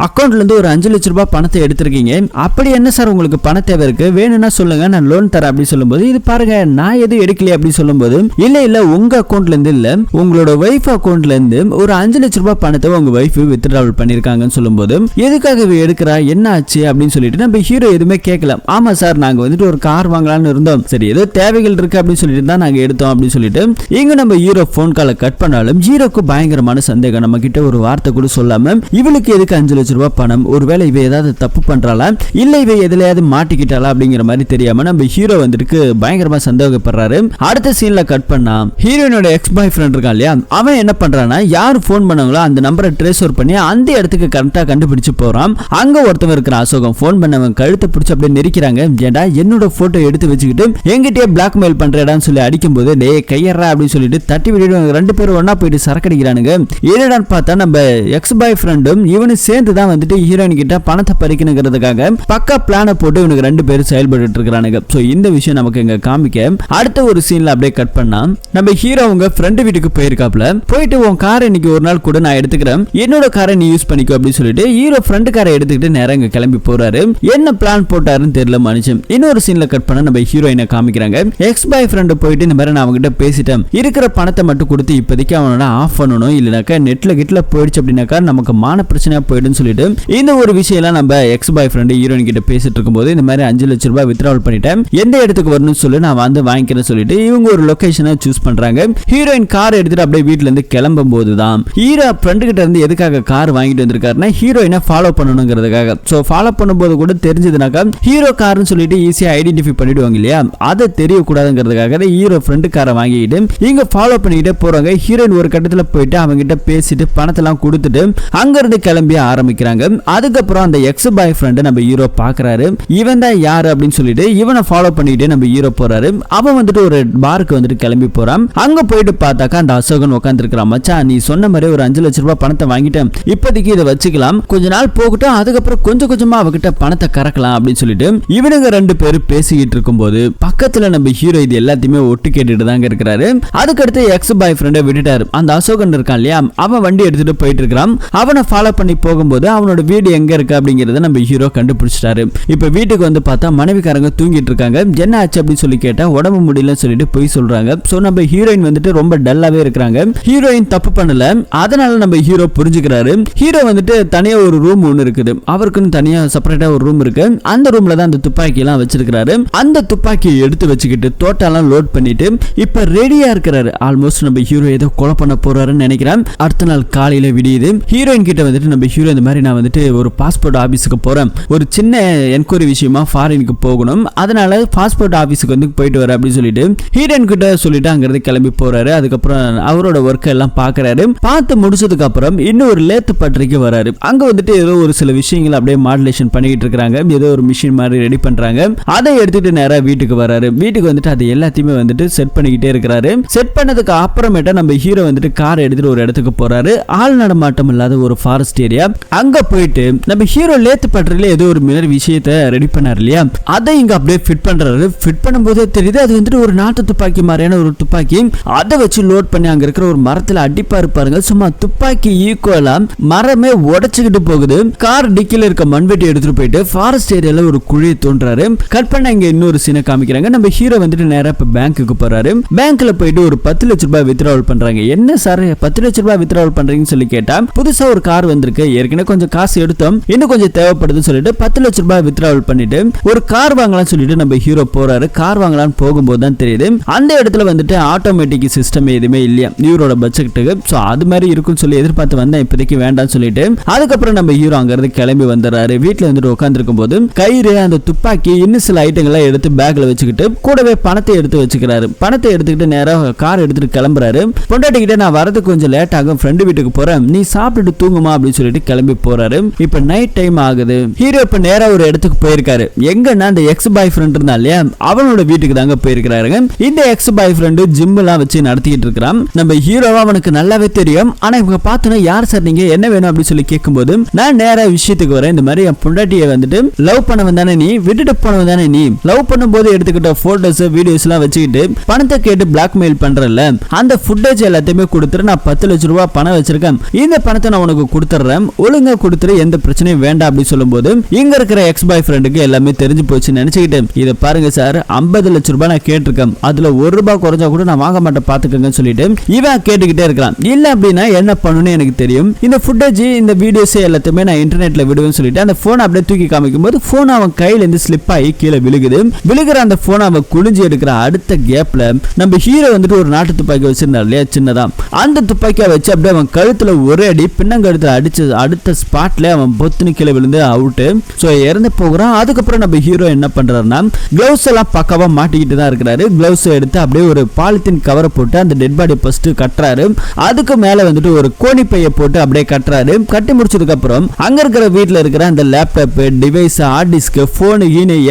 S1: அக்கௌண்ட்ல இருந்து ஒரு 5 லட்சம் ரூபாய் பணத்தை எடுத்திருக்கீங்க, அப்படி என்ன சார் உங்களுக்கு பண தேவை இருக்கு, வேணும்னா சொல்லுங்க, நான் லோன் தரேன் அப்படி சொல்லும்போது, இது பாருங்க நான் எதுவும் எடுக்கலையே அப்படி சொல்லும்போது, இல்ல உங்க அக்கௌண்ட்ல இருந்து இல்ல, உங்களோட வைஃப் அக்கௌண்ட்ல இருந்து ஒரு 5 லட்சம் ரூபாய் பணத்தை உங்க வைஃப் வித்ட்ராவல் பண்ணிருக்காங்கன்னு சொல்லும்போது, எதுக்காக எடுக்கிறா, என்ன ஆச்சு அப்படின்னு சொல்லிட்டு நம்ம ஹீரோ எதுவுமே கேட்கல. ஆமா சார், நாங்க வந்துட்டு ஒரு கார் வாங்கலாம்னு இருந்தோம், சரி ஏதோ தேவைகள் இருக்கு அப்படின்னு சொல்லிட்டு தான் நாங்க எடுத்தோம் அப்படின்னு சொல்லிட்டு இங்க நம்ம ஹீரோ போன் காலை கட் பண்ணாலும் ஹீரோக்கு பயங்கரமான சந்தேகம், நம்ம கிட்ட ஒரு வார்த்தை கூட சொல்லாம இவளுக்கு எதுக்கு 5 லட்சம் ரூபாய் பணம், ஒருவேளை இவ ஏதாவது தப்பு பண்றாளா, இல்ல இவ எதுலயாவது மாட்டிக்கிட்டாளா அப்படிங்கிற மாதிரி தெரியாம நம்ம ஹீரோ வந்துட்டு பயங்கரமா சந்தேகப்படுறாரு. அடுத்த சீன்ல கட் பண்ணா ஹீரோயினோட எக்ஸ் பாய் ஃப்ரெண்ட் இருக்கான் இல்லையா, அவன் என்ன பண்றானா, யார் போன் பண்ணாங்களோ அந்த நம்பரை ட்ரேஸ் அவுட் பண்ணி அந்த இடத்துக்கு கரெக்டா கண்டுபிடிச்சு போறான். அங்க ஒருத்தவன் இருக்கிற அசோகம் போன் பண்ணவன் கழுத்தை பிடிச்சு அப்படியே நெரிக்கிறாங்க. ஏண்டா என்னோட போட்டோ எடுத்து வச்சுக்கிட்டு எங்கிட்டே பிளாக்மெயில் பண்றேடான்னு சொல்லி அடிக்கும்போது, டே கையறா அப்படின்னு சொல்லிட்டு தட்டி விட்டுட்டு 2 பேரும் ஒன்னா போயிட்டு சரக்கடிக்கிறானுங்க. என்னடான்னு பார்த்தா நம்ம எக்ஸ் பாய் ஃப்ரெண்டும் இவனு சேர்ந்து தான் வந்துட்டு ஹீரோயின் கிட்ட பணத்தை பறிக்கணுங்கிறதுக்காக பக்கா பிளான போட்டு இவனுக்கு 2 பேரும் செயல்பட்டு இருக்கிறானுங்க. சோ இந்த விஷயம் நமக்கு இங்க காமிக்க அடுத்த ஒரு சீன்ல அப்படியே கட் பண்ணா நம்ம ஹீரோ உங்க ஃப்ரெண்டு வீட்டுக்கு போயிருக்காப்ல, போயிட்டு உன் காரை இன்னைக்கு ஒரு நாள் கூட நான் எடுத்துக்கிறேன், என்னோட காரை நீ யூஸ் பண்ணிக்கோ அப்படின்னு சொல்லிட்டு ஹீரோ ஃப்ரெண்டு காரை எடுத்துக்கிட்டு நேரா இங்க கிளம்பி போறாரு. என்ன பிளான் போட்டாருன்னு தெரியல மனுஷன். இன்னொரு சீன்ல கட் பண்ண நம்ம ஹீரோயினை காமிக்கிறாங்க. எக்ஸ் பாய் ஃப்ரெண்ட் போயிட்டு இந்த மாதிரி நான் அவங்ககிட்ட பேசிட்டேன், இருக்கிற பணத்தை மட்டும் கொடுத்து இப்போதைக்கு அவனோட ஆஃப் பண்ணணும், இல்லைனாக்கா நெட்ல கிட்ல போயிடுச்சு அப்படின்னாக்கா நமக்கு மான பிரச்சனையா போயிடுன்னு சொல்லிட்டு இந்த ஒரு விஷயம் நம்ம எக்ஸ் பாய் ஃப்ரெண்ட் ஹீரோயின் கிட்ட பேசிட்டு இருக்கும்போது, இந்த மாதிரி 5 லட்சம் ரூபாய் வித்ட்ராவல் பண்ணிட்டேன், எந்த இடத்துக்கு வரணும்னு சொல்லி நான் வந்து வாங்கிக்கிறேன்னு சொல்லிட்டு இவங்க ஒரு லொகேஷனை சூஸ் பண்றாங்க. ஹீரோயின் கார் எடுத்துட்டு அப்படியே வீட்டுல இருந்து கிளம்பும் போதுதான் ஹீரோ ஃப்ரெண்டு கிட்ட இருந்து எதுக்காக கார் வாங்கிட்டு வந்திருக்காருன்னா ஹீரோயினை ஃபாலோ பண்ணணுங்கிறதுக்காக. சோ ஃபாலோ பண்ணும்போது கூட தெரிஞ்சதுனாக்கா ஹீரோ கார்னு சொல்லிட்டு ஈஸியா ஐடென்டிஃபை பண்ணிடுவாங்க இல்லையா, அதை தெரியக்கூடாதுங்கிறதுக்காக ஹீரோ ஃப்ரெண்டு காரை வாங்கிட்டு இங்க ஃபாலோ பண்ணிக்கிட்டே போறாங்க. ஹீரோயின் ஒரு கட்டத்துல போயிட்டு அவங்க கிட்ட பேசிட்டு பணத்தெல்லாம் கொடுத்துட்டு அங்க இருந்து கிளம்பி ஆரம்பிக்கிறாங்க. அதுக்கப்புறம் அந்த எக்ஸ் பாய் ஃப்ரெண்ட் நம்ம ஹீரோ பாக்குறாரு, இவன் தான் யாரு அப்படின்னு சொல்லிட்டு இவனை ஃபாலோ பண்ணிட்டு நம்ம ஹீரோ போறாரு. அவன் வந்துட்டு ஒரு பாருக்கு வந்துட்டு கிளம்பி போறான். அங்க போயிட்டு பார்த்தாக்கா அந்த அசோகன் உட்கார்ந்து இருக்கிறான். மச்சான் நீ சொன்ன மாதிரி ஒரு 5 லட்சம் ரூபாய் பணத்தை வாங்கிட்டேன், இப்போதைக்கு இதை வச்சுக்கலாம், கொஞ்ச நாள் போகட்டும், அதுக்கப்புறம் கொஞ்சம் கொஞ்சமா அவகிட்ட பணத்தை கறக்கலாம் அப்படின்னு சொல்லிட்டு இவனுங்க 2 பேரும் பேசிக்கிட்டு இருக்கும்போது பக்கத்துல நம்ம ஹீரோ இது எல்லாத்தையுமே ஒட்டு கேட்டுட்டு தாங்க இருக்கிறாரு. அதுக்கடுத்து எக்ஸ் பாய் ஃப்ரெண்டை விட்டுட்டாரு. அந்த அசோகன் இருக்கான் இல்லையா, அவன் வண்டி எடுத்துட்டு போயிட்டு இருக்கான். அவனை ஃபாலோ பண்ணி போகும்போது அவனோட வீடு எங்க இருக்கு அப்படிங்கறத நம்ம ஹீரோ கண்டுபிடிச்சிட்டாரு. இப்ப வீட்டுக்கு வந்து பார்த்தா மனைவிக்காரங்க தூங்கிட்டு இருக்காங்க. என்ன ஆச்சு அப்படின்னு சொல்லி கேட்டா உடம்பு முடியலன்னு சொல்லிட்டு போய் சொல்றாங்க. சோ நம்ம ஹீரோயின் வந்துட்டு ரொம்ப டல்லாவே இருக்காங்க. ஹீரோயின் தப்பு பண்ணல, அதனால நம்ம ஹீரோ புரிஞ்சுக்கிறாரு. ஹீரோ வந்துட்டு தனியா ஒரு ரூம் ஒன்னு இருக்குது, அவருக்குன்னு தனியா செப்பரேட்டா ஒரு ரூம் இருக்கு. அந்த ரூம்ல தான் அந்த துப்பாக்கி எல்லாம் வச்சிருக்காரு. அந்த துப்பாக்கியை எடுத்து வச்சுக்கிட்டு தோட்டெல்லாம் லோட் பண்ணிட்டு இப்ப ரெடியா இருக்கிறாரு. ஆல்மோஸ்ட் நம்ம ஹீரோ ஏதோ கொலை பண்ண போறாருன்னு நினைக்கிறேன். அடுத்த நாள் காலையில விடியுது. ஹீரோயின் கிட்ட வந்துட்டு நம்ம ஹீரோ இந்த மாதிரி நான் வந்துட்டு ஒரு பாஸ்போர்ட் ஆபீஸுக்கு போறேன், ஒரு சின்ன என்கொயரி விஷயமா ஃபாரினுக்கு போகணும், அதனால பாஸ்போர்ட் ஆபீஸுக்கு வந்து போயிட்டு வர அப்படின்னு சொல்லிட்டு ஹீரோயின் கிட்ட சொல்லிட்டு அங்கிருந்து கிளம்பி போறாரு. அதுக்கப்புறம் அவரோட ஒர்க் எல்லாம் பாக்குறாரு. பார்த்து முடிச்சதுக்கு அப்புறம் இன்னொரு லேத்து பட்டறைக்கு வராரு. அங்க வந்துட்டு ஏதோ ஒரு சில விஷயங்கள் அப்படியே மாடுலேஷன் பண்ணிட்டு இருக்காங்க. ஏதோ ஒரு மிஷின் மாதிரி ரெடி பண்றாங்க. அதை எடுத்துட்டு நேரா வீட்டுக்கு வராரு. வீட்டுக்கு வந்துட்டு அது எல்லாத்தையுமே வந்துட்டு செட் பண்ணிக்கிட்டே இருக்கிறாரு. செட் பண்ணதுக்கு அப்புறமேட்டா நம்ம ஹீரோ வந்துட்டு கார் எடுத்துட்டு ஒரு இடத்துக்கு போறாரு. ஆள் நடமாட்டம் இல்லாத ஒரு ஃபாரஸ்ட் ஏரியா. அங்க போயிட்டு நம்ம ஹீரோ லேத்து பட்டறையில ஏதோ ஒரு மிரர் விஷயத்தை ரெடி பண்ணாரு இல்லையா, அதை இங்க அப்படியே ஃபிட் பண்றாரு. ஃபிட் பண்ணும்போது தெரியுது அது வந்துட்டு ஒரு நாட்டு துப்பாக்கி மாதிரியான ஒரு துப்பாக்கி. அதை வச்சு லோட் பண்ணி அங்க இருக்கிற ஒரு மரத்துல அடிப்பாரு இருப்பாருங்க. சும்மா துப்பாக்கி ஈக்குவலா மரமே உடைச்சுக்கிட்டு போகுது. கார் டிக்கில இருக்க மண்வெட்டி எடுத்துட்டு போயிட்டு ஃபாரஸ்ட் ஏரியால ஒரு குழியை தோன்றாரு. கட் பண்ண இங்க இன்னொரு சீனை காமிக்கிறாங்க. நம்ம ஹீரோ வந்துட்டு நேரா இப்ப பேங்க்குக்கு போறாரு. பேங்க்ல போயிட்டு ஒரு 10 லட்ச ரூபாய் வித்ட்ராவல் பண்றாங்க. என்ன சார் 10 லட்ச ரூபாய் வித்ட்ராவல் பண்றீங்கன்னு சொல்லி கேட்டா, புதுசா ஒரு கார் வந்திருக்கு, ஏற்கனவே கொஞ்சம் காசு எடுத்தோம், இன்னும் கொஞ்சம் தேவைப்படுதுன்னு சொல்லிட்டு 10 லட்ச ரூபாய் வித்ட்ராவல் பண்ணிட்டு ஒரு கார் வாங்கலாம் சொல்லிட்டு நம்ம ஹீரோ போறாரு. கார் வாங்கலாம்னு போகும்போது தான் தெரியுது அந்த இடத்துல வந்துட்டு ஆட்டோமேட்டிக் சிஸ்டம் எதுவுமே இல்லையா இவரோட பட்ஜெட்டுக்கு. சோ அது மாதிரி இருக்குன்னு சொல்லி எதிர்பார்த்து வந்தேன், இப்போதைக்கு வேண்டாம்னு சொல்லிட்டு அதுக்கப்புறம் நம்ம ஹீரோ அங்க இருந்து கிளம்பி வந்துறாரு. வீட்டுல வந்துட்டு உட்காந்துருக்கும் போது கயிறு, அந்த துப்பாக்கி, இன்னும் சில ஐட்டங்களை எடுத்து பேக்ல வச்சுக்கிட்டு கூடவே பணத்தை எடுத்து வச்சுக்கிறாரு. பணத்தை எடுத்துக்கிட்டு நேரம் கார் எடுத்துட்டு கிளம்புறாரு. பொண்டாட்டிக்கிட்ட நான் வரதுக்கு கொஞ்சம் லேட் ஆகும், ஃப்ரெண்டு வீட்டுக்கு போறேன், நீ சாப்பிட்டுட்டு தூங்குமா அப்படின்னு சொல்லிட்டு கிளம்பி போறாரு. இப்ப நைட் டைம் ஆகுது. ஹீரோ இப்ப நேரா ஒரு இடத்துக்கு போயிருக்காரு. எங்கன்னா அந்த எக்ஸ் பாய் ஃப்ரெண்ட் இருந்தா இல்லையா, அவனோட வீட்டுக்கு தாங்க போயிருக்கிறாருங்க. இந்த எக்ஸ் பாய் ஃப்ரெண்டு ஜிம் எல்லாம் வச்சு நடத்திட்டு இருக்கிறான். நம்ம ஹீரோவா அவனுக்கு நல்லாவே தெரியும். ஆனா இவங்க பார்த்தோன்னா யார் சார் நீங்க, என்ன வேணும் அப்படின்னு சொல்லி கேட்கும்போது, நான் நேரா விஷயத்துக்கு வரேன். இந்த மாதிரி என் பொண்டாட்டியை வந்துட்டு லவ் பண்ணவன் தானே நீ, விட்டுட்டு போனவன் தானே நீ, லவ் பண்ணும்போது எடுத்துக்கிட்ட போட்டோஸ் வீடியோஸ் எல்லாம் வச்சுக்கிட்டு பணத்தை கேட்டு பிளாக்மெயில் பண்றல, அந்த ஃபுட்டேஜ் எல்லாத்தையுமே கொடுத்துட்டு நான் 10 லட்ச ரூபாய் பணம் வச்சிருக்கேன், இந்த பணத்தை நான் உனக்கு கொடுத்துறேன், ஒழுங்கா கொடுத்துரு, எந்த பிரச்சனையும் வேண்டாம் அப்படின்னு சொல்லும்போது இங்க இருக்கிற எக்ஸ் பாய் ஃப்ரெண்டுக்கு எல்லாமே தெரிஞ்சு போச்சு. நினைச்சுக்கிட்டு இதை பாருங்க சார், 50 லட்ச ரூபாய் நான் கேட்டிருக்கேன், அதுல 1 ரூபாய் குறைஞ்சா கூட நான் வாங்க மாட்டேன் பாத்துக்கங்கன்னு சொல்லிட்டு இவன் கேட்டுக்கிட்டே இருக்கலாம். இல்ல அப்படின்னா என்ன பண்ணணும்னு எனக்கு தெரியும், இந்த ஃபுட்டேஜ் இந்த வீடியோஸ் எல்லாத்தையுமே நான் இன்டர்நெட்ல விடுவேன்னு சொல்லிட்டு அந்த போன் அப்படியே தூக்கி காமிக்கும் போது போன் அவன் கையில இருந்து ஸ்லிப் ஆகி கீழே விழுகுது. விழுகிற அந்த போன் அவன் குளிஞ்சு எடுக்கிற அடுத்த கேப்ல நம்ம ஹீரோ வந்துட்டு ஒரு நாட்டு துப்பாக்கி வச்சிருந்தார் இல்லையா சின்னதா, அந்த துப்பாக்கியை வச்சு அப்படியே அவன் கழுத்துல ஒரே அடி பின்னங்கழுத்துல அடிச்சு அடுத்த ஸ்பாட்ல அவன் பொத்துன்னு கீழே விழுந்து அவுட்டு. சோ இறந்து போகிறான். அதுக்கப்புறம் நம்ம ஹீரோ என்ன பண்றாருன்னா கிளவுஸ் எல்லாம் பக்காவா மாட்டிக்கிட்டு தான் இருக்கிறாரு. கிளவுஸ் எடுத்து அப்படியே ஒரு பாலித்தீன் கவரை போட்டு அந்த டெட் பாடி ஃபர்ஸ்ட் கட்டுறாரு. அதுக்கு மேல வந்துட்டு ஒரு கோணி பைய போட்டு அப்படியே கட்டுறாரு. கட்டி முடிச்சதுக்கு அப்புறம் அங்க இருக்கிற வீட்டுல இருக்கிற அந்த laptop, device, hard disk, phone,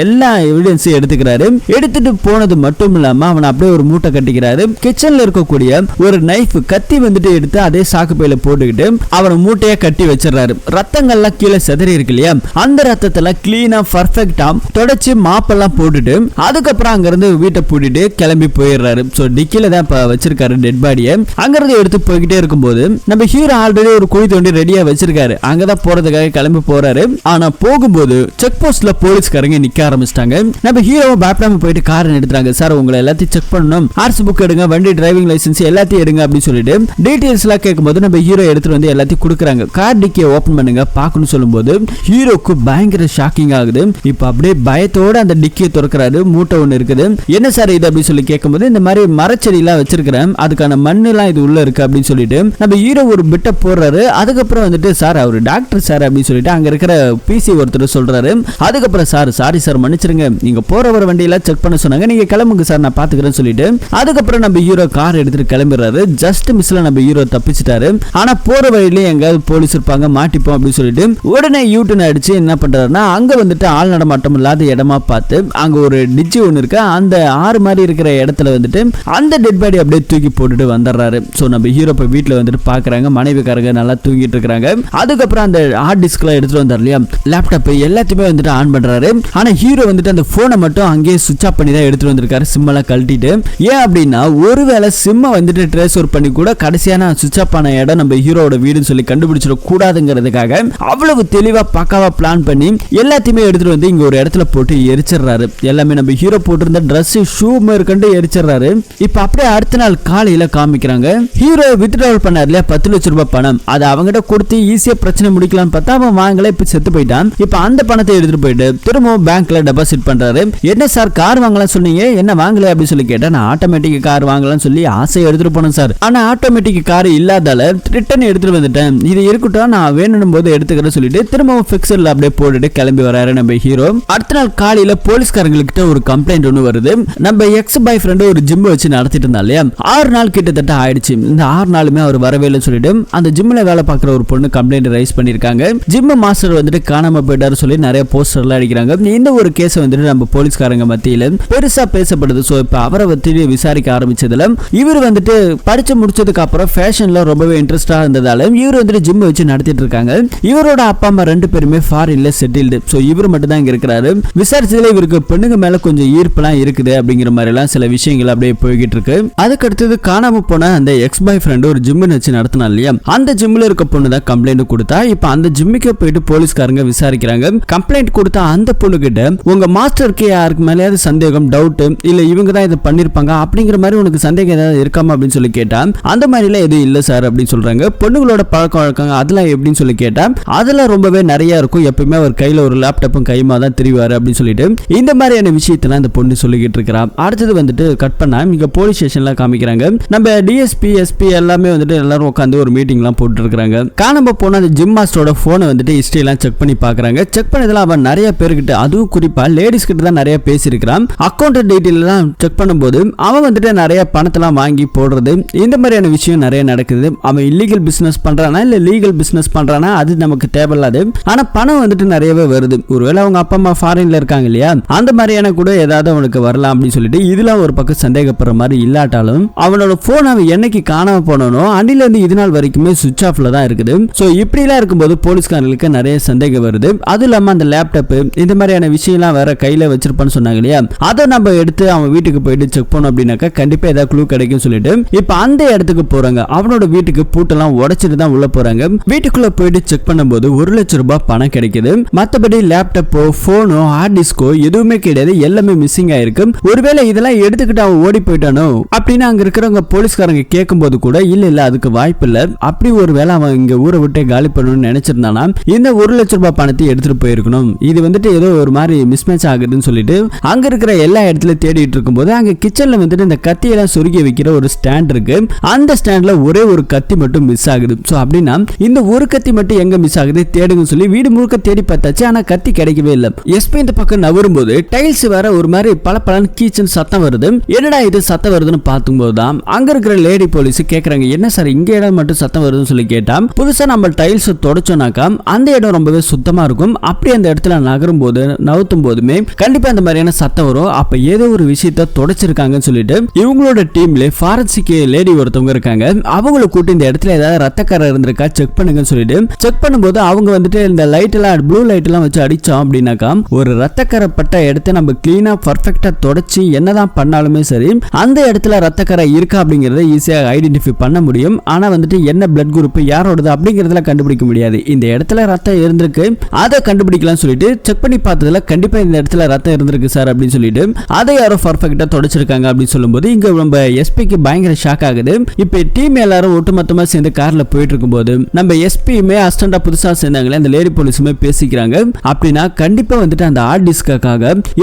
S1: எல்லா எவிடன்ஸையும் எடுத்துக்கிறாரு. எடுத்துட்டு போனது மட்டும் இல்லாம அவன் அப்படியே ஒரு மூட்டை கட்டிக்கிறாரு. கிச்சன்ல இருக்கக்கூடிய ஒரு நைஃப், கத்தி வந்துட்டு எடுத்து அதே சாக்கு பையில போட்டுக்கிட்டு அவனை மூட்டையா கட்டி வச்சிடறாரு. ரத்தங்கள்லாம் கீழே செதறி இருக்கு இல்லையா, அந்த ரத்தத்தெல்லாம் கிளீனா பர்ஃபெக்டா தொடச்சு மாப்பெல்லாம் போட்டுட்டு அதுக்கப்புறம் அங்க இருந்து வீட்டை பூட்டிட்டு கிளம்பி போயிடுறாரு. சோ டிக்கில தான் வச்சிருக்காரு டெட் பாடியை. அங்க இருந்து எடுத்து போய்கிட்டே இருக்கும்போது நம்ம ஹீரோ ஆல்ரெடி ஒரு குழி தோண்டி ரெடியா வச்சிருக்காரு. அங்கதான் போறதுக்காக கிளம்பி போறாரு. ஆனா போகும்போது செக் போஸ்ட்ல போலீஸ்காரங்க நிக்க ஆரம்பிச்சிட்டாங்க. நம்ம ஹீரோவை பயப்படாம போயிட்டு காரை எடுத்துறாங்க. சார் உங்களை எல்லாத்தையும் செக் பண்ணணும், ஆர்சி புக் எடுங்க, வண்டி டிரைவிங் லைசன்ஸ் எல்லாத்தையும் எடுங்க அப்படின்னு சொல்லிட்டு டீடைல்ஸ் எல்லாம் கேட்கும்போது நம்ம ஹீரோ எடுத்துட்டு வந்து எல்லாத்தையும் கொடுக்குறாங்க. கார் டிக்கியை ஓபன் பண்ணுங்க பாக்கணும்னு சொல்லும்போது ஹீரோக்கு பயங்கர ஷாக்கிங் ஆகுது. இப்ப அப்படியே பயத்தோட அந்த டிக்கியை திறக்கிறாரு. மூட்டை ஒண்ணு இருக்குது. என்ன சார் இது அப்படின்னு சொல்லி கேட்கும்போது, இந்த மாதிரி மரச்செடி எல்லாம் வச்சிருக்கிறேன், அதுக்கான மண்ணு எல்லாம் இது உள்ள இருக்கு அப்படின்னு சொல்லிட்டு நம்ம ஹீரோ ஒரு பிட்ட போடுறாரு. அதுக்கப்புறம் வந்துட்டு சார் அவர் டாக்டர் சார் அப்படின்னு சொல்லிட்டு அங்க இருக்கிற பிசி ஒருத்தர் சொல்றாரு. அதுக்கப்புறம் சார் சாரி சார் மன்னிச்சிருங்க, நீங்க போற வர வண்டியெல்லாம் செக் பண்ண சொன்னாங்க, நீங்க கிளம்புங்க சார் நான் பாத்துக்கிறேன்னு சொல்லிட்டு அதுக்கப்புறம் நம்ம ஹீரோ கார் எடுத்துட்டு கிளம்பிடுறாரு. ஜஸ்ட் மிஸ்ல நம்ம ஹீரோ தப்பிச்சிட்டாரு. ஆனா போற வழியில எங்காவது போலீஸ் இருப்பாங்க, மாட்டிப்போம் அப்படின்னு சொல்லிட்டு உடனே யூட்டன் அடிச்சு என்ன பண்றாருன்னா அங்க வந்துட்டு ஆள் நடமாட்டம் இல்லாத இடமா பார்த்து அங்க ஒரு டிஜி ஒன்று இருக்கு, அந்த ஆறு மாதிரி இருக்கிற இடத்துல வந்துட்டு அந்த டெட் பாடி அப்படியே தூக்கி போட்டுட்டு வந்துடுறாரு. சோ நம்ம ஹீரோ இப்ப வீட்டுல வந்துட்டு பாக்குறாங்க, மனைவிக்காரங்க நல்லா தூங்கிட்டு இருக்காங்க. அதுக்கப்புறம் அந்த ஹார்ட் டிஸ்க் எல்லாம் எடுத்துட்டு வந்தார் இல்லையா, லேப்டாப் எல்லாத்தையுமே வந்துட்டு ஆன் பண்றாரு. ஆனா ஹீரோ வந்துட்டு அந்த போனை மட்டும் அங்கேயே சுவிட்ச் ஆஃப் பண்ணி தான் எடுத்துட்டு வந்திருக்காரு, சிம் எல்லாம் கழட்டிட்டு. ஏன் அப்படின்னா ஒருவேளை சிம்மை வந்துட்டு ட்ரேஸ்ஓவர் பண்ணி கூட கடைசியான சுவிட்ச் ஆஃப் ஆன இடம் நம்ம ஹீரோட வீடுன்னு சொல்லி கண்டுபிடிச்சிட கூடாதுங்கிறதுக்காக அவ்வளவு தெளிவா பக்காவா பிளான் பண்ணி எல்லாத்தையுமே எடுத்துட்டு வந்து இங்க ஒரு இடத்துல போட்டு எரிச்சிடுறாரு. எல்லாமே நம்ம ஹீரோ போட்டிருந்த ட்ரெஸ், ஷூ மேற்கொண்டு எரிச்சிடுறாரு. இப்ப அப்படியே அடுத்த நாள் காலையில காமிக்கிறாங்க, ஹீரோ வித்ட்ராவல் பண்ணார் இல்லையா 10 லட்ச ரூபாய் பணம், அதை அவங்ககிட்ட கொடுத்து ஈஸியா பிரச்சனை முடிக்கலாம்னு பார்த்தா அவன் வாங்கல, இப்ப செத்து போயிட்டான். இப்ப அந்த பணத்தை எடுத்துட்டு போயிட்டு திரும்பவும் பேங்க்ல டெபாசிட் பண்றாரு. என்ன சார் கார் வாங்கலாம் சொன்னீங்க, என்ன வாங்கல அப்படின்னு சொல்லி கேட்டா, நான் ஆட்டோமேட்டிக் கார் வாங்கலாம்னு சொல்லி ஆசையை எடுத்துட்டு போனேன் சார், ஆனா ஆட்டோமேட்டிக் கார் இல்லாதால ரிட்டர்ன் எடுத்துட்டு வந்துட்டேன், இது இருக்கட்டும் நான் வேணும் போது எடுத்துக்கிறேன் சொல்லிட்டு திரும்பவும் பிக்சர்ல அப்படியே போட்டுட்டு கிளம்பி வராரு நம்ம ஹீரோ. அடுத்த நாள் காலையில போலீஸ்காரங்கள்கிட்ட ஒரு கம்ப்ளைண்ட் ஒன்று வருது. நம்ம எக்ஸ் பாய் ஃப்ரெண்ட் ஒரு ஜிம் வச்சு நடத்திட்டு இருந்தா இல்லையா, 6 நாள் கிட்டத்தட்ட ஆயிடுச்சு, இந்த 6 நாளுமே அவர் வரவே இல்லைன்னு சொல்லிட்டு அந்த ஜிம்ல வேலை பார்க்குற ஒரு பொண்ணு கம்ப்ளைண்ட் ரைஸ் பண்ணிருக்காங்க. ஜிம் மாஸ்டர் வந்துட்டு காணாம போயிட்டாரு சொல்லி நிறைய போஸ்டர் எல்லாம் அடிக்கிறாங்க. இந்த ஒரு கேஸ் வந்துட்டு நம்ம போலீஸ்காரங்க மத்தியில பெருசா பேசப்படுது. சோ இப்ப அவரை பத்தி விசாரிக்க ஆரம்பிச்சதுல இவர் வந்துட்டு படிச்சு முடிச்சதுக்கு அப்புறம் ஃபேஷன்ல ரொம்பவே இன்ட்ரெஸ்டா இருந்ததால இவர் வந்துட்டு ஜிம் வச்சு நடத்திட்டு இருக்காங்க. இவரோட அப்பா அம்மா 2 பேருமே ஃபாரின்ல செட்டில்டு. சோ இவர் மட்டும் தான் இங்க இருக்கிறாரு. விசாரிச்சதுல இவருக்கு பெண்ணுங்க மேல கொஞ்சம் ஈர்ப்பெல்லாம் இருக்குது அப்படிங்கிற மாதிரி எல்லாம் சில விஷயங்கள் அப்படியே போய்கிட்டு இருக்கு. அதுக்கு அடுத்தது காணாம போன அந்த எக்ஸ் பாய் ஃப்ரெண்ட் ஃப்ரெண்ட் ஒரு ஜிம் வச்சு நடத்தினா இல்லையா, அந்த ஜிம்ல இருக்க பொண்ணு தான் கம்ப்ளைண்ட் கொடுத்தா. இப்ப அந்த ஜிம்முக்கு போயிட்டு போலீஸ்காரங்க விசாரிக்கிறாங்க. கம்ப்ளைண்ட் கொடுத்த அந்த பொண்ணு கிட்ட உங்க மாஸ்டருக்கு யாருக்கு மேலேயாவது சந்தேகம், டவுட், இல்ல இவங்க தான் இதை பண்ணிருப்பாங்க அப்படிங்கிற மாதிரி உனக்கு சந்தேகம் ஏதாவது இருக்காமா அப்படின்னு சொல்லி கேட்டா, அந்த மாதிரி எல்லாம் எதுவும் இல்ல சார் அப்படின்னு சொல்றாங்க. பொண்ணுங்களோட பழக்க வழக்கங்க அதெல்லாம் எப்படின்னு சொல்லி கேட்டா, அதெல்லாம் ரொம்பவே நிறைய இருக்கும். எப்பவுமே அவர் கையில ஒரு லேப்டாப்பும் கைமா தான் தெரிவாரு அப்படின்னு சொல்லிட்டு இந்த மாதிரியான விஷயத்தெல்லாம் இந்த பொண்ணு சொல்லிக்கிட்டு இருக்கிறா. அடுத்தது வந்துட்டு கட் பண்ணா இங்க போலீஸ் ஸ்டேஷன்ல காமிக்கிறாங்க. நம்ம டிஎஸ்பி எஸ்பி எல்லாமே வந்துட்டு எல்லாரும் உட்காந்து ஒரு மீட்டிங் எல்லாம் போட்டு இருக்காங்க. காணாம போன அந்த ஜிம் மாஸ்டரோட போனை வந்துட்டு ஹிஸ்டரி எல்லாம் செக் பண்ணி பாக்குறாங்க. செக் பண்ணதுல அவன் நிறைய பேர்கிட்ட, அதுவும் குறிப்பா லேடிஸ் கிட்ட தான் நிறைய பேசியிருக்கிறான். அக்கௌண்ட் டீடைல் எல்லாம் செக் பண்ணும்போது அவன் வந்துட்டு நிறைய பணத்தெல்லாம் வாங்கி போடுறது, இந்த மாதிரியான விஷயம் நிறைய நடக்குது. அவன் இல்லீகல் பிசினஸ் பண்றானா இல்ல லீகல் பிசினஸ் பண்றானா அது நமக்கு தேவையில்லாது. ஆனா பணம் வந்துட்டு நிறையவே வருது. ஒருவேளை அவங்க அப்பா அம்மா ஃபாரின்ல இருக்காங்க இல்லையா, அந்த மாதிரியான கூட ஏதாவது அவனுக்கு வரலாம் அப்படின்னு சொல்லிட்டு இதெல்லாம் ஒரு பக்கம் சந்தேகப்படுற மாதிரி இல்லாட்டாலும் அவனோட போன் அவன் என்னைக்கு காணாம போனோ அன்னில இருந்து இது நாள் வரைக்குமே சுவிட்ச் ஆஃப்ல தான் இருக்குது. சோ இப்படி எல்லாம் இருக்கும்போது போலீஸ்காரங்களுக்கு நிறைய சந்தேகம் வருது. அது இல்லாம அந்த லேப்டாப் இந்த மாதிரியான விஷயம்லாம் வேற கையில வச்சிருப்பான்னு சொன்னாங்க இல்லையா, அதை நம்ம எடுத்து அவன் வீட்டுக்கு போயிட்டு செக் பண்ணோம் அப்படின்னாக்கா கண்டிப்பா ஏதாவது க்ளூ கிடைக்கும் சொல்லிட்டு இப்ப அந்த இடத்துக்கு போறாங்க. அவனோட வீட்டுக்கு பூட்டெல்லாம் உடைச்சிட்டு தான் உள்ள போறாங்க. வீட்டுக்குள்ள போயிட்டு செக் பண்ணும்போது 1 லட்சம் ரூபாய் பணம் கிடைக்குது. மத்தபடி லேப்டாப்போ போனோ ஹார்ட் டிஸ்கோ எதுவுமே கிடையாது, எல்லாமே மிஸ்ஸிங் ஆயிருக்கு. ஒருவேளை இதெல்லாம் எடுத்துக்கிட்டு அவன் ஓடி போயிட்டானோ அப்படின்னு அங்க இருக்கிறவங்க போலீஸ்காரங்க கேட்கும் போது கூட இல்ல அதுக்கு வாய்ப்பு இல்ல, அப்படி ஒருவேளை அவன் இங்க ஊரை விட்டு காலி பண்ணணும்னு நினைச்சிருந்தானா இந்த 1 லட்சம் ரூபாய் பணத்தை எடுத்துட்டு போயிருக்கணும். இது வந்துட்டு ஏதோ ஒரு மாதிரி மிஸ்மேட்ச் ஆகுதுன்னு சொல்லிட்டு அங்க இருக்கிற எல்லா இடத்துலயும் தேடிட்டு இருக்கும்போது அங்க கிச்சன்ல வந்துட்டு இந்த கத்தியெல்லாம் சொருகி வைக்கிற ஒரு ஸ்டாண்ட் இருக்கு. அந்த ஸ்டாண்ட்ல ஒரே ஒரு கத்தி மட்டும் மிஸ் ஆகுது. சோ அப்படின்னா இந்த ஒரு கத்தி மட்டும் எங்க மிஸ் ஆகுது தேடுங்க சொல்லி வீடு முழுக்க தேடி பார்த்தாச்சு, ஆனா கத்தி கிடைக்கவே இல்லை. எஸ்பி இந்த பக்கம் நவரும் போது டைல்ஸ் வேற ஒரு மாதிரி பல கீச்சன் சத்தம் வருது. என்னடா இது சத்தம் வருதுன்னு பார்க்கும்போது தான் அங்க இருக்கிற லேடி போலீஸ் கேக்குறாங்க, என்ன சார் இங்க இடம் மட்டும் சத்தம் வருதுன்னு சொல்லி கேட்டா, புதுசா நம்ம டைல்ஸ் தொடச்சோம்னாக்கா அந்த இடம் ரொம்பவே சுத்தமா இருக்கும். அப்படி அந்த இடத்துல நகரும் போது நவுத்தும் போதுமே கண்டிப்பா அந்த மாதிரியான சத்தம் வரும். அப்ப ஏதோ ஒரு விஷயத்தை தொடச்சிருக்காங்கன்னு சொல்லிட்டு இவங்களோட டீம்ல ஃபாரன்சிக் லேடி ஒருத்தவங்க இருக்காங்க. அவங்கள கூட்டி இந்த இடத்துல ஏதாவது ரத்தக்கரை இருந்திருக்கா செக் பண்ணுங்கன்னு சொல்லிட்டு செக் பண்ணும்போது அவங்க வந்துட்டு இந்த லைட் எல்லாம் ப்ளூ லைட் எல்லாம் வச்சு அடிச்சோம் அப்படின்னாக்கா ஒரு ரத்தக்கரை பட்ட இடத்தை நம்ம கிளீனா பர்ஃபெக்டா தொடச்சி என்னதான் பண்ணாலுமே சரி அந்த இடத்துல ரத்தக்கரை இருக்கா அப்படிங்கறத ஈஸியா ஐடென்டிஃபை பண்ண முடியும். ஆனா வந்துட்டு என்ன பிளட் குரூப் யாரோடது அப்படிங்கறதுல கண்டுபிடிக்க முடியாது. இந்த இடத்துல ரத்தம் இருந்திருக்கு அதை கண்டுபிடிக்கலாம் சொல்லிட்டு செக் பண்ணி பார்த்ததுல கண்டிப்பா இந்த இடத்துல ரத்தம் இருந்திருக்கு சார் அப்படின்னு சொல்லிட்டு அதை யாரோ பர்ஃபெக்ட்டா தொடச்சிருக்காங்க அப்படின்னு சொல்லும்போது இங்க நம்ம எஸ்பிக்கு பயங்கர ஷாக் ஆகுது. இப்ப டீம் எல்லாரும் ஒட்டுமொத்தமா சேர்ந்து கார்ல போயிட்டு இருக்கும்போது நம்ம எஸ்பியுமே அசிஸ்டண்டா புதுசா சேர்ந்தாங்களே அந்த லேடி போலீஸுமே பேசிக்கிறாங்க. அப்படின்னா கண்டிப்பா வந்துட்டு அந்த ஹார்ட் டிஸ்காக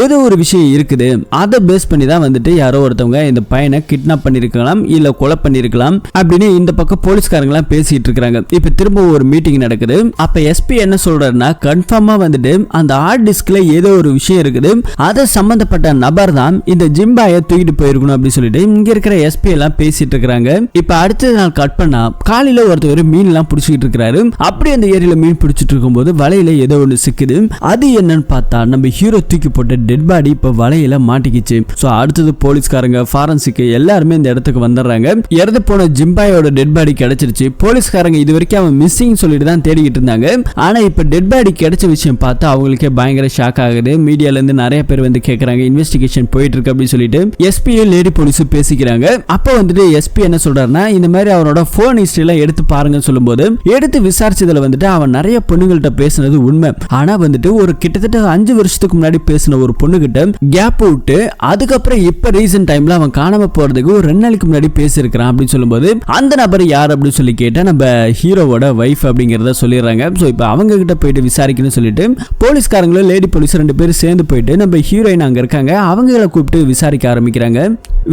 S1: ஏதோ ஒரு விஷயம் இருக்குது, அதை பேஸ் பண்ணி தான் வந்துட்டு யாரோ ஒருத்தவங்க இந்த பையனை கிட்னாப் பண்ணிருக்கலாம் இல்ல கொலை பண்ணிருக்கலாம் அப்படின்னு இந்த பக்கம் போலீஸ்காரங்க எல்லாம் பேசிட்டு இருக்காங்க. இப்ப திரும்ப ஒரு மீட்டிங் நடக்குது. அப்ப எஸ்பி என்ன சொல்றாருன்னா கன்ஃபார்மா வந்துட்டு அந்த ஹார்ட் டிஸ்க்ல ஏதோ ஒரு விஷயம் இருக்குது, அதை சம்பந்தப்பட்ட நபர் தான் இந்த ஜிம்பாயை தூக்கிட்டு போயிருக்கணும் அப்படின்னு சொல்லிட்டு இங்க இருக்கிற எஸ்பி எல்லாம் பேசிட்டு இருக்காங்க. இப்ப அடுத்த நாள் கட் பண்ணா காலையில ஒருத்தர் மீன் எல்லாம் பிடிச்சிட்டு இருக்காரு. அப்படி அந்த ஏரியில மீன் பிடிச்சிட்டு இருக்கும்போது வலையில ஏதோ ஒன்று சிக்குது. அது என்னன்னு பார்த்தா நம்ம ஹீரோ தூக்கி போட்ட டெட் பாடி இப்ப வலையில மாட்டிக்கிச்சு. சோ அடுத்தது போலீஸ்காரங்க ஃபாரன்சிக் எல்லாருமே இந்த இடத்துக்கு வந்துடுறாங்க. இறந்து போன ஜிம்பாயோட டெட் பாடி கிடைச்சிருச்சு. போலீஸ்காரங்க இது வரைக்கும் அவன் மிஸ்ஸிங் சொல்லிட்டு தான் தேடிக்கிட்டு இருந்தாங்க. ஆனா இப்ப டெட் பாடி கிடைச்ச விஷயம் பார்த்து அவங்களுக்கே பயங்கர ஷாக் ஆகுது. மீடியால இருந்து நிறைய பேர் வந்து கேக்குறாங்க இன்வெஸ்டிகேஷன் போயிட்டு இருக்கு அப்படின்னு சொல்லிட்டு எஸ்பி லேடி போலீஸ் பேசிக்கிறாங்க. அப்ப வந்துட்டு எஸ்பி என்ன சொல்றாருன்னா இந்த மாதிரி அவனோட போன் ஹிஸ்டரி எல்லாம் எடுத்து பாருங்க சொல்லும்போது எடுத்து விசாரிச்சதுல வந்துட்டு அவன் நிறைய பொண்ணுங்கள்ட்ட பேசினது உண்மை. ஆனா வந்துட்டு ஒரு கிட்டத்தட்ட 5 வருஷத்துக்கு முன்னாடி பேசின ஒரு பொண்ணு கிட்ட கேப் விட்டு அதுக்கப்புறம் இப்ப ரீசன்ட் டைம்ல அவன் காணாம போறதுக்கு ஒரு 2 நாளைக்கு முன்னாடி பேசியிருக்கிறான் அப்படின்னு சொல்லும்போது அந்த நபர் யார் அப்படின்னு சொல்லி கேட்டா நம்ம ஹீரோவோட வைஃப் அப்படிங்கறத சொல்லிடுறாங்க. சோ இப்ப அவங்க கிட்ட போயிட்டு விசாரிக்கணும்னு சொல்லிட்டு போலீஸ்காரங்களும் லேடி போலீஸ் 2 பேரும் சேர்ந்து போயிட்டு நம்ம ஹீரோயின் அங்க இருக்காங்க அவங்கள கூப்பிட்டு விசாரிக்க ஆரம்பிக்கிறாங்க.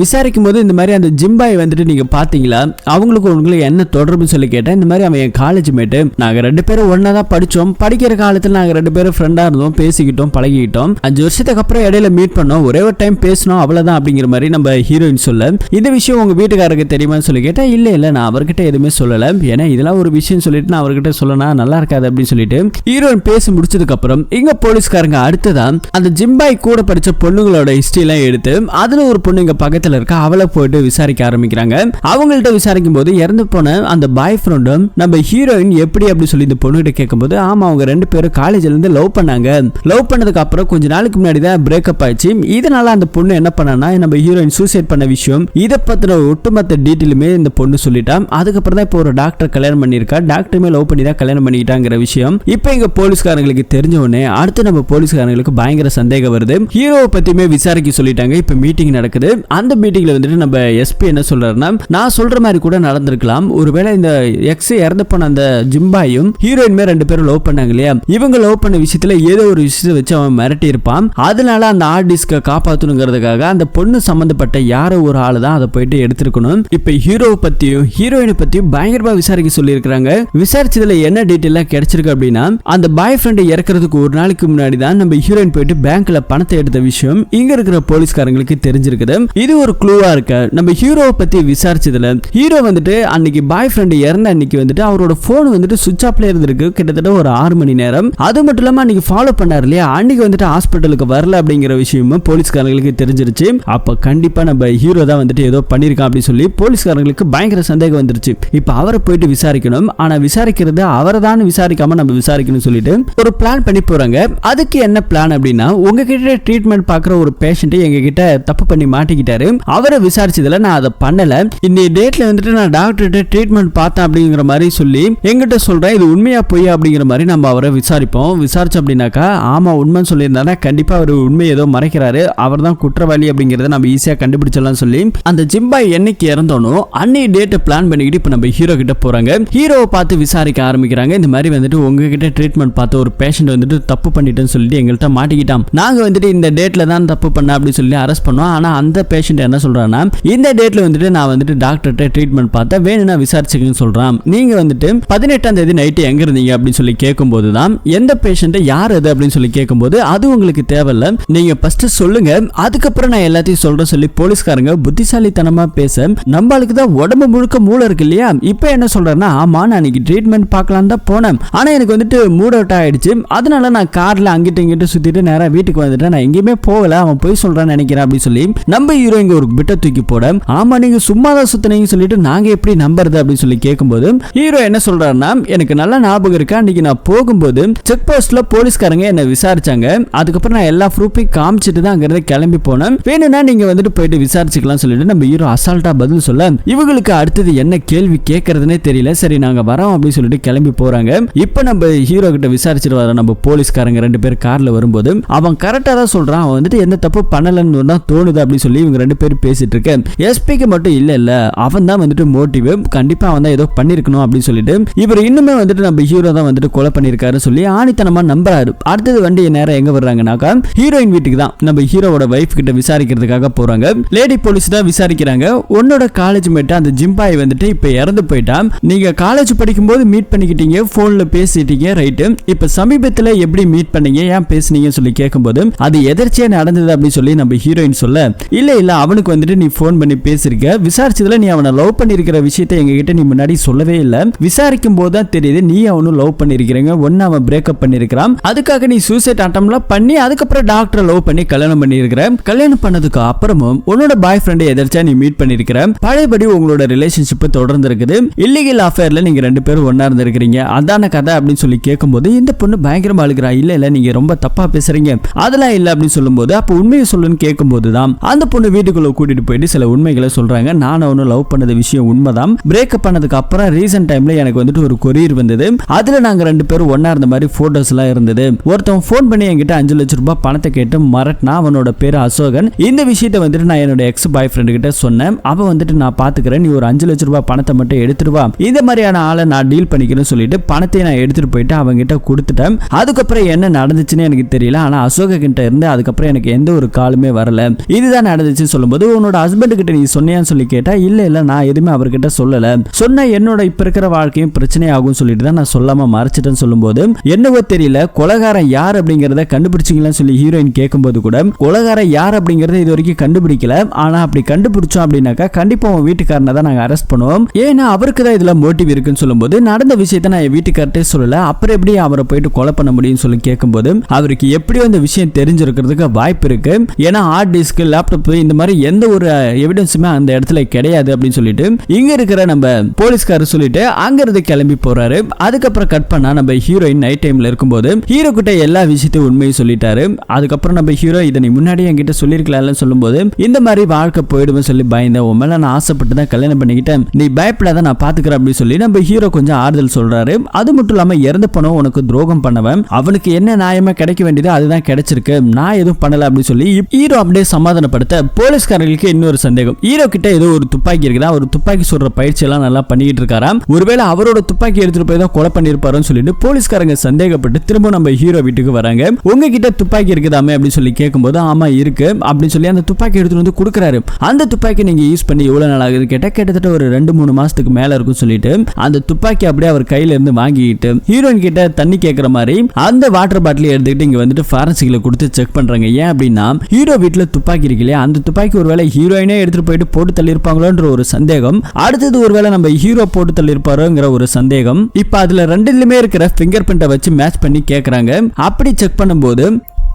S1: விசாரிக்கும் போது இந்த மாதிரி அந்த ஜிம்பாய் வந்துட்டு நீங்க பாத்தீங்களா, அவங்களுக்கு உங்களுக்கு என்ன தொடர்புன்னு சொல்லி கேட்டேன். இந்த மாதிரி அவன் என் காலேஜ் மேட்டு, நாங்க 2 பேரும் ஒன்னா தான் படிச்சோம், படிக்கிற காலத்துல நாங்க 2 பேரும் ஃப்ரெண்டா இருந்தோம், பேசிக்கிட்டோம், பழகிக்கிட்டோம். 5 வருஷத்துக்கு அப்புறம் இடையில மீட் பண்ணோம், ஒரே ஒரு டைம் பேசணும் அவ்வளவுதான் அப்படிங்கிற மாதிரி நம்ம ஹீரோயின் சொல்ல இந்த விஷயம் உங்க வீட்டுக்காரருக்கு தெரியுமான்னு சொல்லி கேட்டா இல்ல நான் அவர்கிட்ட எதுவுமே சொல்லல, ஏன்னா இதெல்லாம் ஒரு விஷயம் சொல்லிட்டு நான் அவர்கிட்ட சொல்லனா நல்லா இருக்காது அப்படின்னு சொல்லிட்டு ஹீரோயின் பேசி முடிச்சதுக்கு அப்புறம் இங்க போலீஸ்காரங்க அடுத்ததான் அந்த ஜிம்பாய் கூட படிச்ச பொண்ணுங்களோட ஹிஸ்டரி எல்லாம் எடுத்து அதுல ஒரு பொண்ணு இங்க பக்கத்துல இருக்க அவளை போயிட்டு விசாரிக்க ஆரம்பிக்கிறாங்க. அவங்கள்ட்ட விசாரிக்கும் போது இறந்து போன அந்த பாய் ஃப்ரெண்டும் நம்ம ஹீரோயின் எப்படி அப்படி சொல்லி இந்த பொண்ணுகிட்ட கேட்கும்போது ஆமா அவங்க 2 பேரும் காலேஜ்ல இருந்து லவ் பண்ணாங்க, லவ் பண்ணதுக்கு அப்புறம் கொஞ்ச நாளுக்கு முன்னாடி தான் பிரேக்கப் ஆயிடுச்சு. இதனால அந்த பொண்ணு என்ன பண்ணானா நம்ம ஹீரோயின் சூசைட் பண்ண விஷயம் இதை பத்தின ஒட்டுமொத்த டீட்டெயிலுமே இந்த பொண்ணு சொல்லிட்டான். அதுக்கப்புறம் தான் இப்போ ஒரு டாக்டர் கல்யாணம் பண்ணிருக்கா, டாக்டருமே லவ் பண்ணி தான் கல்யாணம் பண்ணிக்கிட்டாங்கிற விஷயம் இப்போ இங்க போலீஸ்காரங்களுக்கு தெரிஞ்ச உடனே அடுத்து நம்ம போலீஸ்காரங்களுக்கு பயங்கர சந்தேகம் வருது. ஹீரோவை பத்தியுமே விசாரிக்க சொல்லிட்டாங்க. இப்ப மீட்டிங் நடக்குது. அந்த மீட்டிங்ல வந்துட்டு நம்ம எஸ்பி என்ன சொல்றாருன்னா, நான் சொல்ற மாதிரி கூட நடந்திருக்கலாம், ஒருவேளை இந்த எக்ஸ் இறந்து போன அந்த ஜிம்பாயும் ஹீரோயின்மே 2 பேரும் லவ் பண்ணாங்க இல்லையா, இவங்க லவ் பண்ண விஷயத்துல ஏதோ ஒரு விஷயத்தை வச்சு அவன் மிரட்டி இருப்பான். அதனால அந்த ஹார்ட் டிஸ்கை காப்பாற்றணுங்கிறதுக்காக அந்த பொண்ணு சம்பந்தப்பட்ட யாரோ ஒரு ஆளு தான் அதை போயிட்டு எடுத்திருக்கணும். இப்ப ஹீரோவை பத்தியும் ஹீரோயினை பத்தியும் பயங்கரமா விசாரிக்க சொல்லி இருக்காங்க. விசாரிச்சதுல என்ன டீட்டெயிலா கிடைச்சிருக்கு அப்படின்னா, அந்த பாய் ஃப்ரெண்ட் இறக்கிறதுக்கு ஒரு நாளைக்கு முன்னாடி தான் நம்ம ஹீரோயின் போயிட்டு பேங்க்ல பணத்தை எடுத்த விஷயம் இங்க இருக்கிற போலீஸ்காரங்களுக்கு தெரிஞ்சிருக்குது. இது ஒரு க்ளூவா இருக்கு. நம்ம ஹீரோவை பத்தி விசாரிச்சதுல ஹீரோ வந்துட்டு அன்னைக்கு பாய் ஃப்ரெண்ட் இறந்த அன்னைக்கு வந்துட்டு அவரோட போன் வந்துட்டு சுவிட்ச் ஆஃப்ல இருந்திருக்கு கிட்டத்தட்ட ஒரு 6 மணி நேரம். அது மட்டும் இல்லாம அன்னைக்கு ஃபாலோ பண்ணாரு இல்லையா, அன்னைக்கு வந்துட்டு ஹாஸ்பிட்டலுக்கு வரல அப்படிங்கிற விஷயமும் போலீஸ்காரங்களுக்கு தெரிஞ்சிருச்சு. அப்ப கண்டிப்பா நம்ம ஹீரோ தான் வந்துட்டு ஏதோ பண்ணிருக்கான் அப்படின்னு சொல்லி போலீஸ்காரங்களுக்கு பயங்கர சந்தேகம் வந்துருச்சு. இப்ப அவரை போயிட்டு விசாரிக்கணும். ஆனா விசாரிக்கிறது அவரை தான் விசாரிக்காம நம்ம விசாரிக்கணும் சொல்லிட்டு ஒரு பிளான் பண்ணி போறாங்க. அதுக்கு என்ன பிளான் அப்படின்னா, உங்ககிட்ட ட்ரீட்மெண்ட் பாக்குற ஒரு பேஷண்ட் எங்க கிட்ட தப்பு பண்ணி மாட்டிக்கிட்டாரு, அவரை விசாரிச்சதுல நான் அதை பண்ணல, இந்த டேட்ல வந்துட்டு நான் டாக்டர்கிட்ட ட்ரீட்மெண்ட் பார்த்தேன் அப்படிங்கிற மாதிரி சொல்லி எங்கிட்ட சொல்றேன், இது உண்மையா பொய்யா அப்படிங்கிற மாதிரி நம்ம அவரை விசாரிப்போம். விசாரிச்சோம் அப்படின்னாக்கா ஆமா உண்மைன்னு சொல்லியிருந்தா கண்டிப்பா அவர் உண்மை ஏதோ மறைக்கிறாரு, அவர் தான் குற்றவாளி அப்படிங்கறத நம்ம ஈஸியா கண்டுபிடிச்சலாம் சொல்லி அந்த ஜிம்பாய் என்னைக்கு இறந்தோனோ அன்னைக்கு டேட்டை பிளான் பண்ணிக்கிட்டு இப்ப நம்ம ஹீரோ கிட்ட போறாங்க. ஹீரோவை பார்த்து விசாரிக்க ஆரம்பிக்கிறாங்க. இந்த மாதிரி வந்துட்டு உங்ககிட்ட ட்ரீட்மெண்ட் பார்த்த ஒரு பேஷண்ட் வந்துட்டு தப்பு பண்ணிட்டேன்னு சொல்லிட்டு எங்கள்கிட்ட மாட்டிக்கிட்டான், நாங்க வந்துட்டு இந்த டேட்ல தான் தப்பு பண்ண அப்படின்னு சொல்லி அரெஸ்ட் பண்ணோம். ஆனா அந்த பேஷண்ட் என்ன சொல்றான்னா, இந்த டேட்ல வந்துட்டு நான் வந்துட்டு டாக்டர்கிட்ட ட்ரீட்மெண்ட் பார்த்தா வேணும்னா விசாரிச்சுக்கன்னு சொல்றான். நீங்க வந்துட்டு 18ஆம் தேதி நைட்டு எங்க இருந்தீங்க அப்படின்னு சொல்லி கேட்கும்போது தான் எந்த பேஷண்ட் யார் அது அப்படின்னு சொல்லி கேட்கும்போது அது உங்களுக்கு தேவையில்ல, நீங்க ஃபர்ஸ்ட் சொல்லுங்க, அதுக்கப்புறம் நான் எல்லாத்தையும் சொல்றேன் சொல்லி போலீஸ்காரங்க புத்திசாலித்தனமா பேச நம்மளுக்கு தான் உடம்பு முழுக்க மூளை இருக்கு இல்லையா. இப்போ என்ன சொல்றேன்னா, ஆமா நான் இன்னைக்கு ட்ரீட்மெண்ட் பார்க்கலாம் தான் போனேன், ஆனா எனக்கு வந்துட்டு மூட் அவுட் ஆயிடுச்சு, அதனால நான் கார்ல அங்கிட்டு இங்கிட்டு சுத்திட்டு நேரா வீட்டுக்கு வந்துட்டேன், நான் எங்கேயுமே போகல, அவன் போய் சொல்றான்னு நினைக்கிறேன் அப்படின்னு சொல்லி நம்ம ஹீரோ இங்க ஒரு பிட்ட தூக்கி போட, ஆமா நீங்க சும்மா தான் சுத்தினீங்க சொல்லிட்டு நாங்க எப்படி நம்புறது அப்படின்னு சொல்லி கேட்கும்போது ஹீரோ என்ன சொல்றாருன்னா, எனக்கு நல்ல ஞாபகம் இருக்கு, அன்னைக்கு நான் போகும்போது செக் போஸ்ட்ல போலீஸ்காரங்க என்ன விசாரிச்சாங்க, அதுக்கப்புறம் நான் எல்லா ப்ரூஃபையும் காமிச்சிட்டு தான் அங்கிருந்து கிளம்பி போனேன், வேணும்னா நீங்க வந்துட்டு போயிட்டு விசாரிச்சுக்கலாம் சொல்லிட்டு நம்ம ஹீரோ அசால்ட்டா பதில் சொல்ல இவங்களுக்கு அடுத்தது என்ன கேள்வி கேட்கறதுனே தெரியல. சரி நாங்க வரோம் அப்படின்னு சொல்லிட்டு கிளம்பி போறாங்க. இப்ப நம்ம ஹீரோ கிட்ட விசாரிச்சுட்டு வர நம்ம போலீஸ்காரங்க 2 பேர் கார்ல வரும்போது அவன் கரெக்டா தான் சொல்றான், அவன் வந்துட்டு எந்த தப்பு பண்ணலன்னு தான் தோணுது அப்படின்னு சொல்லி இவங்க 2 பேரும் பேசிட்டு இருக்க. எஸ்பிக்கு மட்டும் இல்ல அவன் தான் வந்துட்டு மோட்டிவ், கண்டிப்பா அவன் தான் ஏதோ பண்ணிருக்கணும் அப்படின்னு சொல்லிட்டு இவர் இன்னுமே வந்துட்டு நம்ம ஹீரோ தான் வந்துட்டு கொலை பண்ணிருக்காரு சொல்லி ஆணித்தனமா நம்புறாரு. அடுத்தது வண்டி நேரம் எங்க வர்றாங்கன்னாக்கா ஹீரோயின் வீட்டுக்கு தான் நம்ம ஹீரோவோட வைஃப் கிட்ட விசாரிக்கிறதுக்காக போறாங்க. லேடி போலீஸ் தான் விசாரிக்கிறாங்க. உன்னோட காலேஜ் மேட் அந்த ஜிம்பாய் வந்துட்டு இப்ப இறந்து போயிட்டான், நீங்க காலேஜ் படிக்கும் போது மீட் பண்ணிக்கிட்டீங்க, போன்ல பேசிட்டீங்க, ரைட்டு, இப்ப சமீபத்துல எப்படி மீட் பண்ணீங்க, ஏன் பேசுனீங்க சொல்லி கேட்கும்போது அது எதர்ச்சியா நடந்தது அப்படின்னு சொல்லி நம்ம ஹீரோயின் சொல்ல, இல்ல அவனுக்கு வந்துட்டு நீ போன் பண்ணி பேசிருக்க, விசாரிச்சதுல நீ அவனை லவ் பண்ணிருக்கிற விஷயத்தை எங்க கிட்ட நீ முன்னாடி சொல்லவே இல்ல, விசாரிக்கும் போது தான் தெரியுது நீ அவனும் லவ் பண்ணிருக்கிறீங்க, ஒன்னு அவன் பிரேக்கப் பண்ணிருக்கிறான், அதுக்காக நீ சூசைட் அட்டம்லாம் பண்ணி அதுக்கப்புறம் டாக்டரை லவ் பண்ணி கல்யாணம் பண்ணிருக்கிற, கல்யாணம் பண்ணதுக்கு அப்புறமும் உன்னோட பாய் ஃப்ரெண்டை எதர்ச்சியா நீ மீட் பண்ணிருக்கிற, பழையபடி உங்களோட ரிலேஷன்ஷிப் தொடர்ந்து இருக்குது, இல்லீகல் அஃபேர்ல நீங்க 2 பேரும் ஒன்னா இருந்திருக்கிறீங்க, அதான கதை அப்படின்னு சொல்லி கேட்கும்போது இந்த பொண்ணு பயங்கரமா அழுகிறா, இல்ல நீங்க ரொம்ப தப்பா பேசுறீங்க, அதெல்லாம் இல்ல அப்படின்னு சொல்லும்போது அப்ப உண்மையை சொல்லுன்னு கேட்கும்போது தான் அந்த பொண்ணு வீட்டுக்குள்ள கூட்டிட்டு போயிட்டு சில உண்மைகளை சொல்றாங்க. நான் அவனு லவ் பண்ணது விஷயம் உண்மைதான், பிரேக்கப் பண்ணதுக்கு அப்புறம் ரீசன்ட் டைம்ல எனக்கு வந்துட்டு ஒரு கொரியர் வந்தது, அதுல நாங்க 2 பேரும் ஒன்னா இருந்த மாதிரி போட்டோஸ் எல்லாம் இருந்தது, ஒருத்தன் போன் பண்ணி என்கிட்ட 5 லட்சம் ரூபாய் பணத்தை கேட்டு மரட்னா, அவனோட பேரு அசோகன், இந்த விஷயத்தை வந்துட்டு நான் என்னோட எக்ஸ் பாய் ஃப்ரெண்ட் கிட்ட சொன்னேன், அவன் வந்துட்டு நான் பாத்துக்கிறேன், நீ ஒரு 5 லட்சம் ரூபாய் பணத்தை மட்டும் எடுத்துருவா, இந்த மாதிரியான ஆளை நான் டீல் பண்ணிக்கிறேன்னு சொல்லிட்டு பணத்தை நான் எடுத்துட்டு போயிட்டு அவங்க கிட்ட கொடுத்துட்டேன். அதுக்கப்புறம் என்ன நடந்துச்சுன்னு எனக்கு தெரியல, ஆனா அசோக கிட்ட இருந்து அதுக்கப்புறம் எனக்கு எந்த ஒரு காலுமே வரல, இதுதான் நடந்துச்சுன்னு சொல்லும்போது உன்னோட ஹஸ்பண்ட் கிட்ட நீ சொன்னியான்னு சொல்லி கேட்டா இல்ல நான் எதுவுமே அவர்கிட்ட சொல்லல, சொன்ன என்னோட இப்ப இருக்கிற வாழ்க்கையும் பிரச்சனை ஆகும் சொல்லிட்டு தான் நான் சொல்லாம மறைச்சிட்டேன்னு சொல்லும்போது என்னவோ தெரியல கொலைகாரன் யார் அப்படிங்கறத கண்டுபிடிச்சிங்களான்னு சொல்லி ஹீரோயின் கேட்கும்போது கூட கொலைகாரன் யார் அப்படிங்கறத இது வரைக்கும் கண்டுபிடிக்கல, ஆனா அப்படி கண்டுபிடிச்சோம் அப்படின்னாக்கா கண்டிப்பா உன் வீட்டுக்காரனை தான் நாங்க அரெஸ்ட் பண்ணுவோம், ஏன்னா அவருக்கு தான் இதுல மோட்டிவ் இருக்குன்னு சொல்லும்போது நடந்த விஷயத்தை நான் என் வீட்டுக்கார்ட்டே சொல்லல, அப்புறம் எப்படி அவரை போயிட்டு கொலை பண்ண முடியும்னு சொல்லி கேட்கும்போது அவருக்கு எப்படியோ இந்த விஷயம் தெரிஞ்சிருக்கிறதுக்கு வாய்ப்பு இருக்கு, ஏன்னா ஹார்ட் டிஸ்க் லேப்டாப் இந்த மாதிரி எந்த ஒரு எவிடன்ஸுமே அந்த இடத்துல கிடையாது அப்படின்னு சொல்லிட்டு இங்க இருக்கிற நம்ம போலீஸ்காரர் சொல்லிட்டு அங்க இருந்து கிளம்பி போறாரு. அதுக்கப்புறம் கட் பண்ணா நம்ம ஹீரோயின் நைட் டைம்ல இருக்கும்போது ஹீரோ கிட்ட எல்லா விஷயத்தையும் உண்மையை சொல்லிட்டாரு. அதுக்கப்புறம் நம்ம ஹீரோ இதை நீ முன்னாடி என்கிட்ட சொல்லிருக்கலாம்னு சொல்லும்போது இந்த மாதிரி வாழ்க்கை போயிடுவேன் சொல்லி பயந்தேன், உன் மேல நான் ஆசைப்பட்டு தான் கல்யாணம் பண்ணிக்கிட்டேன், நீ பயப்படாத, நான் பாத்துக்கிறேன் அப்படின்னு சொல்லி நம்ம ஹீரோ கொஞ்சம் ஆறுதல் சொல்றாரு. அது மட்டும் இல்லாம இறந்து போனவன் உனக்கு துரோகம் பண்ணவன், அவனுக்கு என்ன நியாயமா கிடைக்க வேண்டியது அதுதான் கிடைச்சிருக்கு, நான் எதுவும் பண்ணல அப்படின்னு சொல்லி ஹீரோ அப்படியே சமாதானப்படுத்த போலீஸ்காரர்களுக்கு இன்னொரு சந்தேகம். ஹீரோ கிட்ட ஏதோ ஒரு துப்பாக்கி இருக்குதா, ஒரு துப்பாக்கி சொல்ற பயிற்சி எல்லாம் நல்லா பண்ணிட்டு இருக்காராம். ஒருவேளை அவரோட துப்பாக்கி எடுத்துட்டு போய் தான் கொலை பண்ணிருப்பாருன்னு சொல்லிட்டு போலீஸ்காரங்க சந்தேகப்பட்டு திரும்ப நம்ம ஹீரோ வீட்டுக்கு வராங்க. உங்ககிட்ட துப்பாக்கி இருக்குதாமே அப்படின்னு சொல்லி கேட்கும்போது ஆமா இருக்கு அப்படின்னு சொல்லி அந்த துப்பாக்கி எடுத்துட்டு வந்து கொடுக்குறாரு. அந்த துப்பாக்கி நீங்க யூஸ் பண்ணி எவ்வளவு நாள் ஆகுது கேட்டா கிட்டத்தட்ட ஒரு 2-3 மாசத்துக்கு மேல இருக்கும் சொல்லிட்டு அந்த துப்பாக்கி அப்படியே அவர் கையில இருந்து வாங்கிட்டு ஹீரோயின் கிட்ட தண்ணி கேட்கற மாதிரி அந்த வாட்டர் பாட்டில் எடுத்துக்கிட்டு இங்க வந்துட்டு ஃபாரன்சிக்ல கொடுத்து செக் பண்றாங்க. ஏன் அப்படின்னா ஹீரோ வீட்டுல துப்பாக்கி இருக்கு இல்லையா, அந்த துப்பாக்கி ஒருவேளை ஹீரோயினே எடுத்துட்டு போயிட்டு போட்டு தள்ளி இருப்பாங்களோன்ற ஒரு சந்தேகம், அடுத்தது ஒருவேளை நம்ம ஹீரோ போட்டு தள்ளி இருப்பாரோங்கிற ஒரு சந்தேகம். இப்ப அதுல ரெண்டுலயுமே இருக்கிற பிங்கர் பிரிண்ட்டை வச்சு மேட்ச் பண்ணி கேக்குறாங்க. அப்படி செக் பண்ணும்போது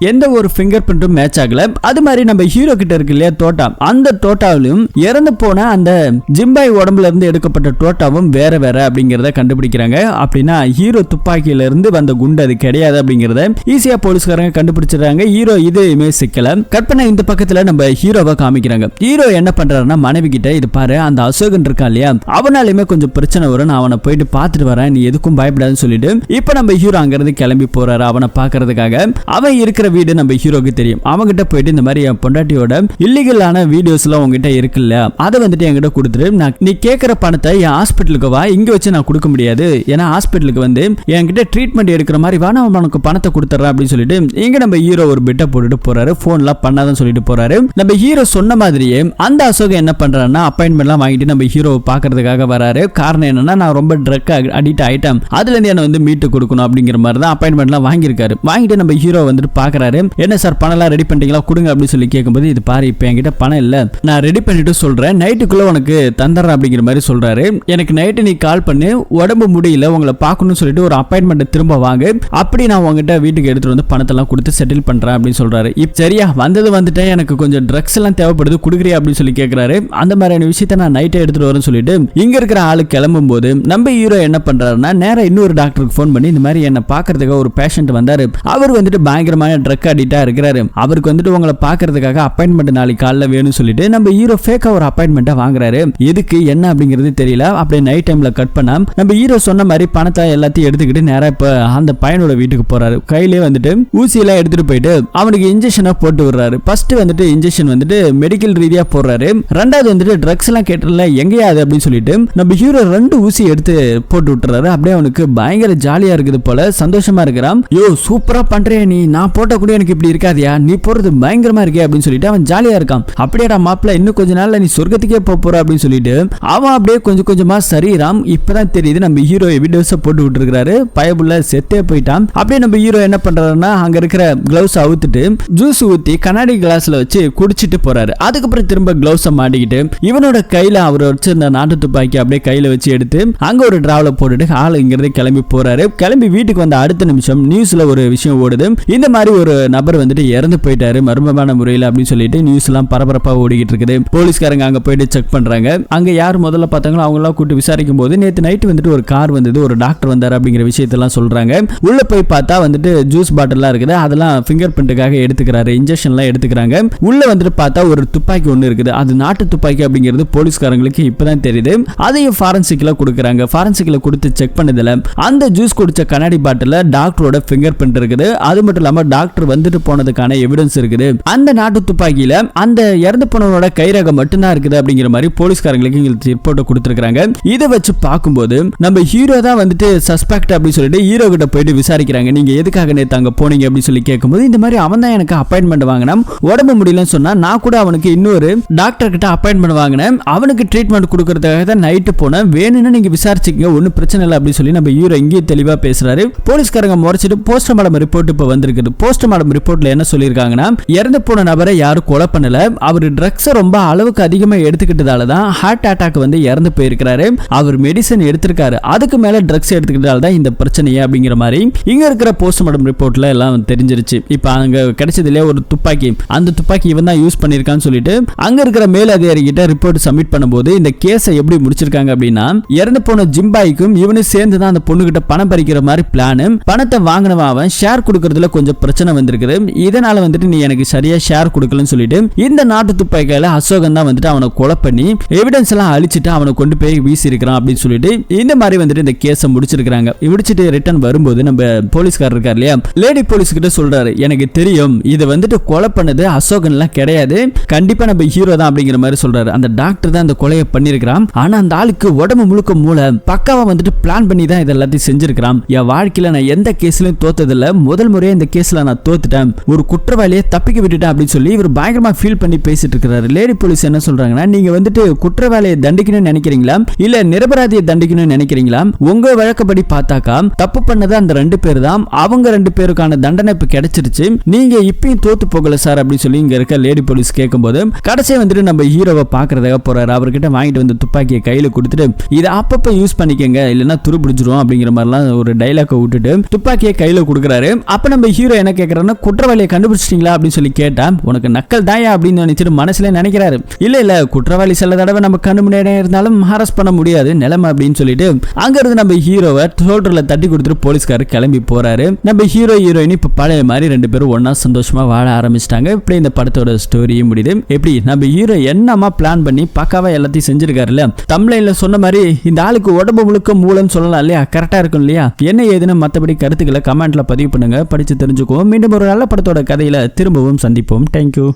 S1: எந்த ஒரு ஃபிங்கர் பிரிண்ட்டும் மேட்ச் ஆகல. அது மாதிரி நம்ம ஹீரோ கிட்ட இருக்கு இல்லையா தோட்டா, அந்த தோட்டாவிலும் இறந்து போன அந்த ஜிம்பாய் உடம்புல இருந்து எடுக்கப்பட்ட தோட்டாவும் வேற வேற அப்படிங்கறத கண்டுபிடிக்கிறாங்க. அப்படின்னா ஹீரோ துப்பாக்கியில இருந்து வந்த குண்டு அது கிடையாது அப்படிங்கறத ஈஸியா போலீஸ்காரங்க கண்டுபிடிச்சிடறாங்க. ஹீரோ இதுவுமே சிக்கல. கற்பனை இந்த பக்கத்துல நம்ம ஹீரோவை காமிக்கிறாங்க. ஹீரோ என்ன பண்றாருன்னா மனைவி கிட்ட, இது பாரு அந்த அசோகன் இருக்கான் இல்லையா, அவனாலுமே கொஞ்சம் பிரச்சனை வரும், நான் அவனை போயிட்டு பாத்துட்டு வரேன், நீ எதுக்கும் பயப்படாதுன்னு சொல்லிட்டு இப்ப நம்ம ஹீரோ அங்கிருந்து கிளம்பி போறாரு அவனை பாக்குறதுக்காக. அவன் இருக்கிற வீடு நம்ம ஹீரோக்கு தெரியும். அவங்கிட்ட போயிட்டு இந்த மாதிரி என் பொண்டாட்டியோட இல்லீகலான வீடியோஸ் எல்லாம் உங்ககிட்ட இருக்குல்ல, அதை வந்துட்டு என்கிட்ட கொடுத்துரு, நீ கேட்கிற பணத்தை என் ஹாஸ்பிட்டலுக்கு வா, இங்க வச்சு நான் கொடுக்க முடியாது, ஏன்னா ஹாஸ்பிட்டலுக்கு வந்து என்கிட்ட ட்ரீட்மெண்ட் எடுக்கிற மாதிரி வா, நான் உனக்கு பணத்தை கொடுத்துறேன் அப்படின்னு சொல்லிட்டு இங்க நம்ம ஹீரோ ஒரு பிட்ட போட்டுட்டு போறாரு. போன்லாம் பண்ணாதான் சொல்லிட்டு போறாரு. நம்ம ஹீரோ சொன்ன மாதிரியே அந்த அசோகம் என்ன பண்றாருன்னா அப்பாயின்மெண்ட்லாம் வாங்கிட்டு நம்ம ஹீரோவை பாக்குறதுக்காக வராரு. காரணம் என்னன்னா நான் ரொம்ப ட்ரக் அடிக்ட் ஆயிட்டேன், அதுல இருந்து என்ன வந்து மீட்டு கொடுக்கணும் அப்படிங்கிற மாதிரி தான் அப்பாயின்மெண்ட்லாம் வாங்கியிருக்காரு. வாங்கிட்டு நம்ம ஹீரோ வந்துட்டு பாக்குறாரு. என்ன சார் பணம்லாம் ரெடி பண்ணிட்டீங்களா, கொடுங்க அப்படின்னு சொல்லி கேட்கும்போது, இது பாரு இப்போ என்கிட்ட பணம் இல்ல, நான் ரெடி பண்ணிட்டு சொல்றேன், நைட்டுக்குள்ள உனக்கு தந்துடுறேன் அப்படிங்கிற மாதிரி சொல்றாரு. எனக்கு நைட்டு நீ கால் பண்ணி உடம்பு முடியல உங்களை பார்க்கணும்னு சொல்லிட்டு ஒரு அப்பாயின்மெண்ட் திரும்ப வாங்க, அப்படி நான் உங்ககிட்ட வீட்டுக்கு எடுத்துட்டு வந்து பணத்தெல்லாம் கொடுத்து செட்டில் பண்றேன் அப்படின்னு சொல்றாரு. இப்ப சரியா வந்துட்டேன், எனக்கு கொஞ்சம் ட்ரக்ஸ் எல்லாம் தேவைப்படுது, குடுக்குறியா அப்படின்னு சொல்லி கேட்கிறாரு. அந்த மாதிரியான விஷயத்த நான் நைட்டே எடுத்துட்டு வரேன்னு சொல்லிட்டு இங்க இருக்கிற ஆளு கிளம்பும் போது நம்ம ஹீரோ என்ன பண்றாருன்னா நேரா இன்னொரு டாக்டருக்கு போன் பண்ணி இந்த மாதிரி என்ன பாக்குறதுக்கு ஒரு பேஷண்ட் வந்தாரு, அவர் வந்துட்டு பயங்கரமான ட்ரக் அடிக்டா இருக்கிறாரு, அவருக்கு வந்துட்டு உங்களை பாக்குறதுக்காக அப்பாயின்மெண்ட் நாளைக்கு காலைல வேணும்னு சொல்லிட்டு நம்ம ஹீரோ ஃபேக்கா ஒரு அப்பாயின்மெண்ட்டை வாங்குறாரு. எதுக்கு என்ன அப்படிங்கிறது தெரியல. அப்படியே நைட் டைம்ல கட் பண்ணா நம்ம ஹீரோ சொன்ன மாதிரி பணத்தை எல்லாத்தையும் எடுத்துக்கிட்டு நேரா இப்ப அந்த பையனோட வீட்டுக்கு போறாரு. கையிலே வந்துட்டு ஊசி எல்லாம் எடுத்துட்டு போயிட்டு அவனுக்கு இன்ஜெக்ஷனை போட்டு விடுறாரு. ஃபர்ஸ்ட் வந்துட்டு இன்ஜெக்ஷன் வந்துட்டு மெடிக்கல் ரீதியா போடுறாரு. ரெண்டாவது வந்துட்டு ட்ரக்ஸ் எல்லாம் கேட்டல எங்கேயா அது அப்படின்னு சொல்லிட்டு நம்ம ஹீரோ 2 ஊசி எடுத்து போட்டு விட்டுறாரு. அப்படியே அவனுக்கு பயங்கர ஜாலியா இருக்குது போல, சந்தோஷமா இருக்கிறான். யோ சூப்பரா பண்றே நீ, நான் போட்ட கூட எனக்கு இப்படி இருக்காதியா, நீ போறது பயங்கரமா இருக்கே அப்படின்னு சொல்லிட்டு அவன் ஜாலியா இருக்கான். அப்படியேடா மாப்பிள்ள இன்னும் கொஞ்ச நாள்ல நீ சொர்க்கத்துக்கே போற அப்படின்னு சொல்லிட்டு அவன் அப்படியே கொஞ்சம் கொஞ்சமா சரீராம். இப்பதான் தெரியுது நம்ம ஹீரோ வீடியோஸ போட்டு விட்டு இருக்காரு, பயபுள்ள செத்தே போயிட்டான். அப்படியே நம்ம ஹீரோ என்ன பண்றாருன்னா அங்க இருக்கிற கிளவுஸ் அவுத்துட்டு ஜூஸ் ஊத்தி கண்ணாடி கிளாஸ்ல வச்சு குடிச்சிட்டு போறாரு. அதுக்கப்புறம் திரும்ப கிளவுஸ மாட்டிக்கிட்டு இவனோட கையில அவர் வச்சிருந்த நாட்டு துப்பாக்கி அப்படியே கையில வச்சு எடுத்து அங்க ஒரு டிராவல போட்டுட்டு ஆள் இங்கிருந்து கிளம்பி போறாரு. கிளம்பி வீட்டுக்கு வந்த அடுத்த நிமிஷம் நியூஸ்ல ஒரு விஷயம் ஓடுது, இந்த மாதிரி ஒரு நபர் வந்துட்டு இறந்து போயிட்டாரு மர்மமான முறையில் அப்படின்னு சொல்லிட்டு நியூஸ் எல்லாம் பரபரப்பா ஓடிக்கிட்டு இருக்குது. போலீஸ்காரங்க அங்க போயிட்டு செக் பண்றாங்க. அங்க யார் முதல்ல பார்த்தாங்களோ அவங்க எல்லாம் கூட்டி விசாரிக்கும் போது நேத்து நைட் வந்துட்டு ஒரு கார் வந்தது, ஒரு டாக்டர் வந்தாரு அப்படிங்கிற விஷயத்தெல்லாம் சொல்றாங்க. உள்ள போய் பார்த்தா வந்துட்டு ஜூஸ் பாட்டில்லாம் இருக்குது, அதெல்லாம் ஃபிங்கர் பிரிண்ட்டுக்காக எடுத்துக்கிறாரு, இன்ஜெக்ஷன்லாம் எடுத்துக்கிறாங்க. உள்ள வந்துட்டு பார்த்தா ஒரு துப்பாக்கி ஒன்று இருக்குது, அது நாட்டு துப்பாக்கி அப்படிங்கிறது போலீஸ்காரங்களுக்கு இப்பதான் தெரியுது. அதையும் ஃபாரன்சிக்ல கொடுக்குறாங்க. ஃபாரன்சிக்ல கொடுத்து செக் பண்ணதுல அந்த ஜூஸ் குடிச்ச கண்ணாடி பாட்டில டாக்டரோட ஃபிங்கர் பிரிண்ட் இருக்குது. அது மட்டும் இல்லாம டாக்டர் வந்துட்டு போனதுக்கான எவிடன்ஸ் இருக்குது. அந்த நாட்டு துப்பாக்கியில அந்த இறந்து போனவரோட கைரகம் மட்டும்தான் இருக்குது அப்படிங்கிற மாதிரி போலீஸ்காரங்களுக்கு ரிப்போர்ட் கொடுத்திருக்காங்க. இதை வச்சு பார்க்கும்போது நம்ம ஹீரோ தான் வந்துட்டு சஸ்பெக்ட் அப்படின்னு சொல்லிட்டு ஹீரோ கிட்ட போயிட்டு விசாரிக்கிறாங்க. நீங்க எதுக்காக நேத்து அங்க போனீங்க அப்படின்னு சொல்லி கேட்கும்போது இந்த மாதிரி அவன் தான் எனக்கு அப்பாயின்மெண்ட் வாங்கினான், உடம்பு முடியலன்னு சொன்னா நான் கூட அவனுக்கு இன்னொரு டாக்டர் கிட்ட அப்பாயின்மெண்ட் வாங்கினேன், அவனுக்கு ட்ரீட்மெண்ட் கொடுக்கறதுக்காக தான் நைட்டு போனேன், வேணும்னு நீங்க விசாரிச்சுக்கங்க, ஒன்னும் பிரச்சனை இல்லை அப்படின்னு சொல்லி நம்ம ஹீரோ இங்கே தெளிவா பேசுறாரு. போலீஸ்காரங்க முறைச்சிட்டு போஸ்ட்மார்டம் ரிப்போர்ட் இப்ப வந்திருக்குது. போஸ்ட்மார்டம் ரிப்போர்ட்ல என்ன சொல்லியிருக்காங்கன்னா இறந்து போன நபரை யாரும் கொலை பண்ணல, அவர் ட்ரக்ஸ் ரொம்ப அளவுக்கு அதிகமா எடுத்துக்கிட்டதால தான் ஹார்ட் அட்டாக் வந்து இறந்து போயிருக்காரு, அவர் மெடிசன் எடுத்திருக்காரு, அதுக்கு மேல ட்ரக்ஸ் எடுத்துக்கிட்டதால தான் இந்த பிரச்சனையே அப்படிங்கிற மாதிரி இங்க இருக்கிற போஸ்ட்மார்டம் ரிப்போர்ட்ல எல்லாம் தெரிஞ்சிருச்சு. இப்ப அங்க கிடைச்சதுல ஒரு துப்பாக்கி, அந்த துப்பாக்கி இவன் தான் யூஸ் பண்ணிருக்கான்னு சொல்லிட்டு அங்க இருக்கிற மேல் அதிகாரி கிட்ட ரிப்போர்ட் சப்மிட் பண்ணும்போது இந்த கேஸை எப்படி முடிச்சிருக்காங்க அப்படின்னா இறந்து போன ஜிம்பாய்க்கும் இவனு சேர்ந்து தான் அந்த பொண்ணு கிட்ட பணம் பறிக்கிற மாதிரி பிளான், பணத்தை வாங்கினவன் அவன் ஷேர் கொடுக்கறதுல கொஞ்சம் பிரச்சனை பிரச்சனை வந்திருக்குது, இதனால வந்துட்டு நீ எனக்கு சரியா ஷேர் கொடுக்கலன்னு சொல்லிட்டு இந்த நாட்டு துப்பாக்கியால அசோகன் தான் வந்துட்டு அவனை கொலை பண்ணி எவிடன்ஸ் எல்லாம் அழிச்சிட்டு அவனை கொண்டு போய் வீசி இருக்கிறான் அப்படின்னு சொல்லிட்டு இந்த மாதிரி வந்துட்டு இந்த கேஸை முடிச்சிருக்காங்க. முடிச்சிட்டு ரிட்டர்ன் வரும்போது நம்ம போலீஸ்காரர் இருக்கார் இல்லையா, லேடி போலீஸ் கிட்ட சொல்றாரு, எனக்கு தெரியும் இது வந்துட்டு கொலை பண்ணது அசோகன் எல்லாம் கிடையாது, கண்டிப்பா நம்ம ஹீரோ தான் அப்படிங்கிற மாதிரி சொல்றாரு. அந்த டாக்டர் தான் அந்த கொலையை பண்ணிருக்கான், ஆனா அந்த ஆளுக்கு உடம்பு முழுக்க மூளை, பக்காவா வந்துட்டு பிளான் பண்ணி தான் இது எல்லாத்தையும் செஞ்சிருக்கான். என் வாழ்க்கையில நான் எந்த கேஸ்லயும் தோத்ததில்ல, முதல் முறையா இந்த கேஸ்ல நான் தோத்துட்டேன், ஒரு குற்றவாளியை தப்பிக்க விட்டுட்டேன் அப்படின்னு சொல்லி இவர் பயங்கரமா ஃபீல் பண்ணி பேசிட்டு இருக்காரு. லேடி போலீஸ் என்ன சொல்றாங்கன்னா, நீங்க வந்துட்டு குற்றவாளியை தண்டிக்கணும்னு நினைக்கிறீங்களா இல்ல நிரபராதியை தண்டிக்கணும்னு நினைக்கிறீங்களா? உங்க வழக்கப்படி பார்த்தாக்கா தப்பு பண்ணது அந்த 2 பேர் தான், அவங்க 2 பேருக்கான தண்டனை இப்ப கிடைச்சிருச்சு, நீங்க இப்பயும் தோத்து போகல சார் அப்படின்னு சொல்லி இங்க இருக்க லேடி போலீஸ் கேட்கும்போது கடைசியா வந்துட்டு நம்ம ஹீரோவை பாக்குறதுக்காக போறாரு. அவர்கிட்ட வாங்கிட்டு வந்து துப்பாக்கியை கையில கொடுத்துட்டு இதை அப்பப்ப யூஸ் பண்ணிக்கங்க இல்லைன்னா துருபிடிச்சிரும் அப்படிங்கிற மாதிரிலாம் ஒரு டைலாக் விட்டுட்டு துப்பாக்கியை கையில கொடுக்குறாரு. அப்ப நம்ம ஹீரோ என்ன கேட்கறாருன்னா, குற்றவாளியை கண்டுபிடிச்சிட்டீங்களா அப்படின்னு சொல்லி கேட்டா, உனக்கு நக்கல் தாயா அப்படின்னு நினைச்சிட்டு மனசுல நினைக்கிறாரு. இல்ல குற்றவாளி சில தடவை நம்ம கண்ணு முன்னாடி இருந்தாலும் ஹாரஸ் பண்ண முடியாது நிலைமை அப்படின்னு சொல்லிட்டு அங்க இருந்து நம்ம ஹீரோவை ஷோல்டர்ல தட்டி கொடுத்துட்டு போலீஸ்காரர் கிளம்பி போறாரு. நம்ம ஹீரோ ஹீரோயின் இப்ப பழைய மாதிரி 2 பேரும் ஒன்னா சந்தோஷமா வாழ ஆரம்பிச்சிட்டாங்க. இப்படி இந்த படத்தோட ஸ்டோரியும் முடியுது. எப்படி நம்ம ஹீரோ என்னமா பிளான் பண்ணி பக்காவா எல்லாத்தையும் செஞ்சிருக்காருல்ல, தம்ப்லைன்ல சொன்ன மாதிரி இந்த ஆளுக்கு உடம்பு முழுக்க மூலன்னு சொல்லலாம் இல்லையா, கரெக்டா இருக்கும் இல்லையா? என்ன ஏதுன்னு மத்தபடி கருத்துக்களை கமெண்ட்ல பதிவு பண்ணுங்க, படிச்சு தெரிஞ்சுக்குவோம். மீண்டும் ஒரு நல்ல படத்தோட கதையில திரும்பவும் சந்திப்போம். தேங்க்யூ.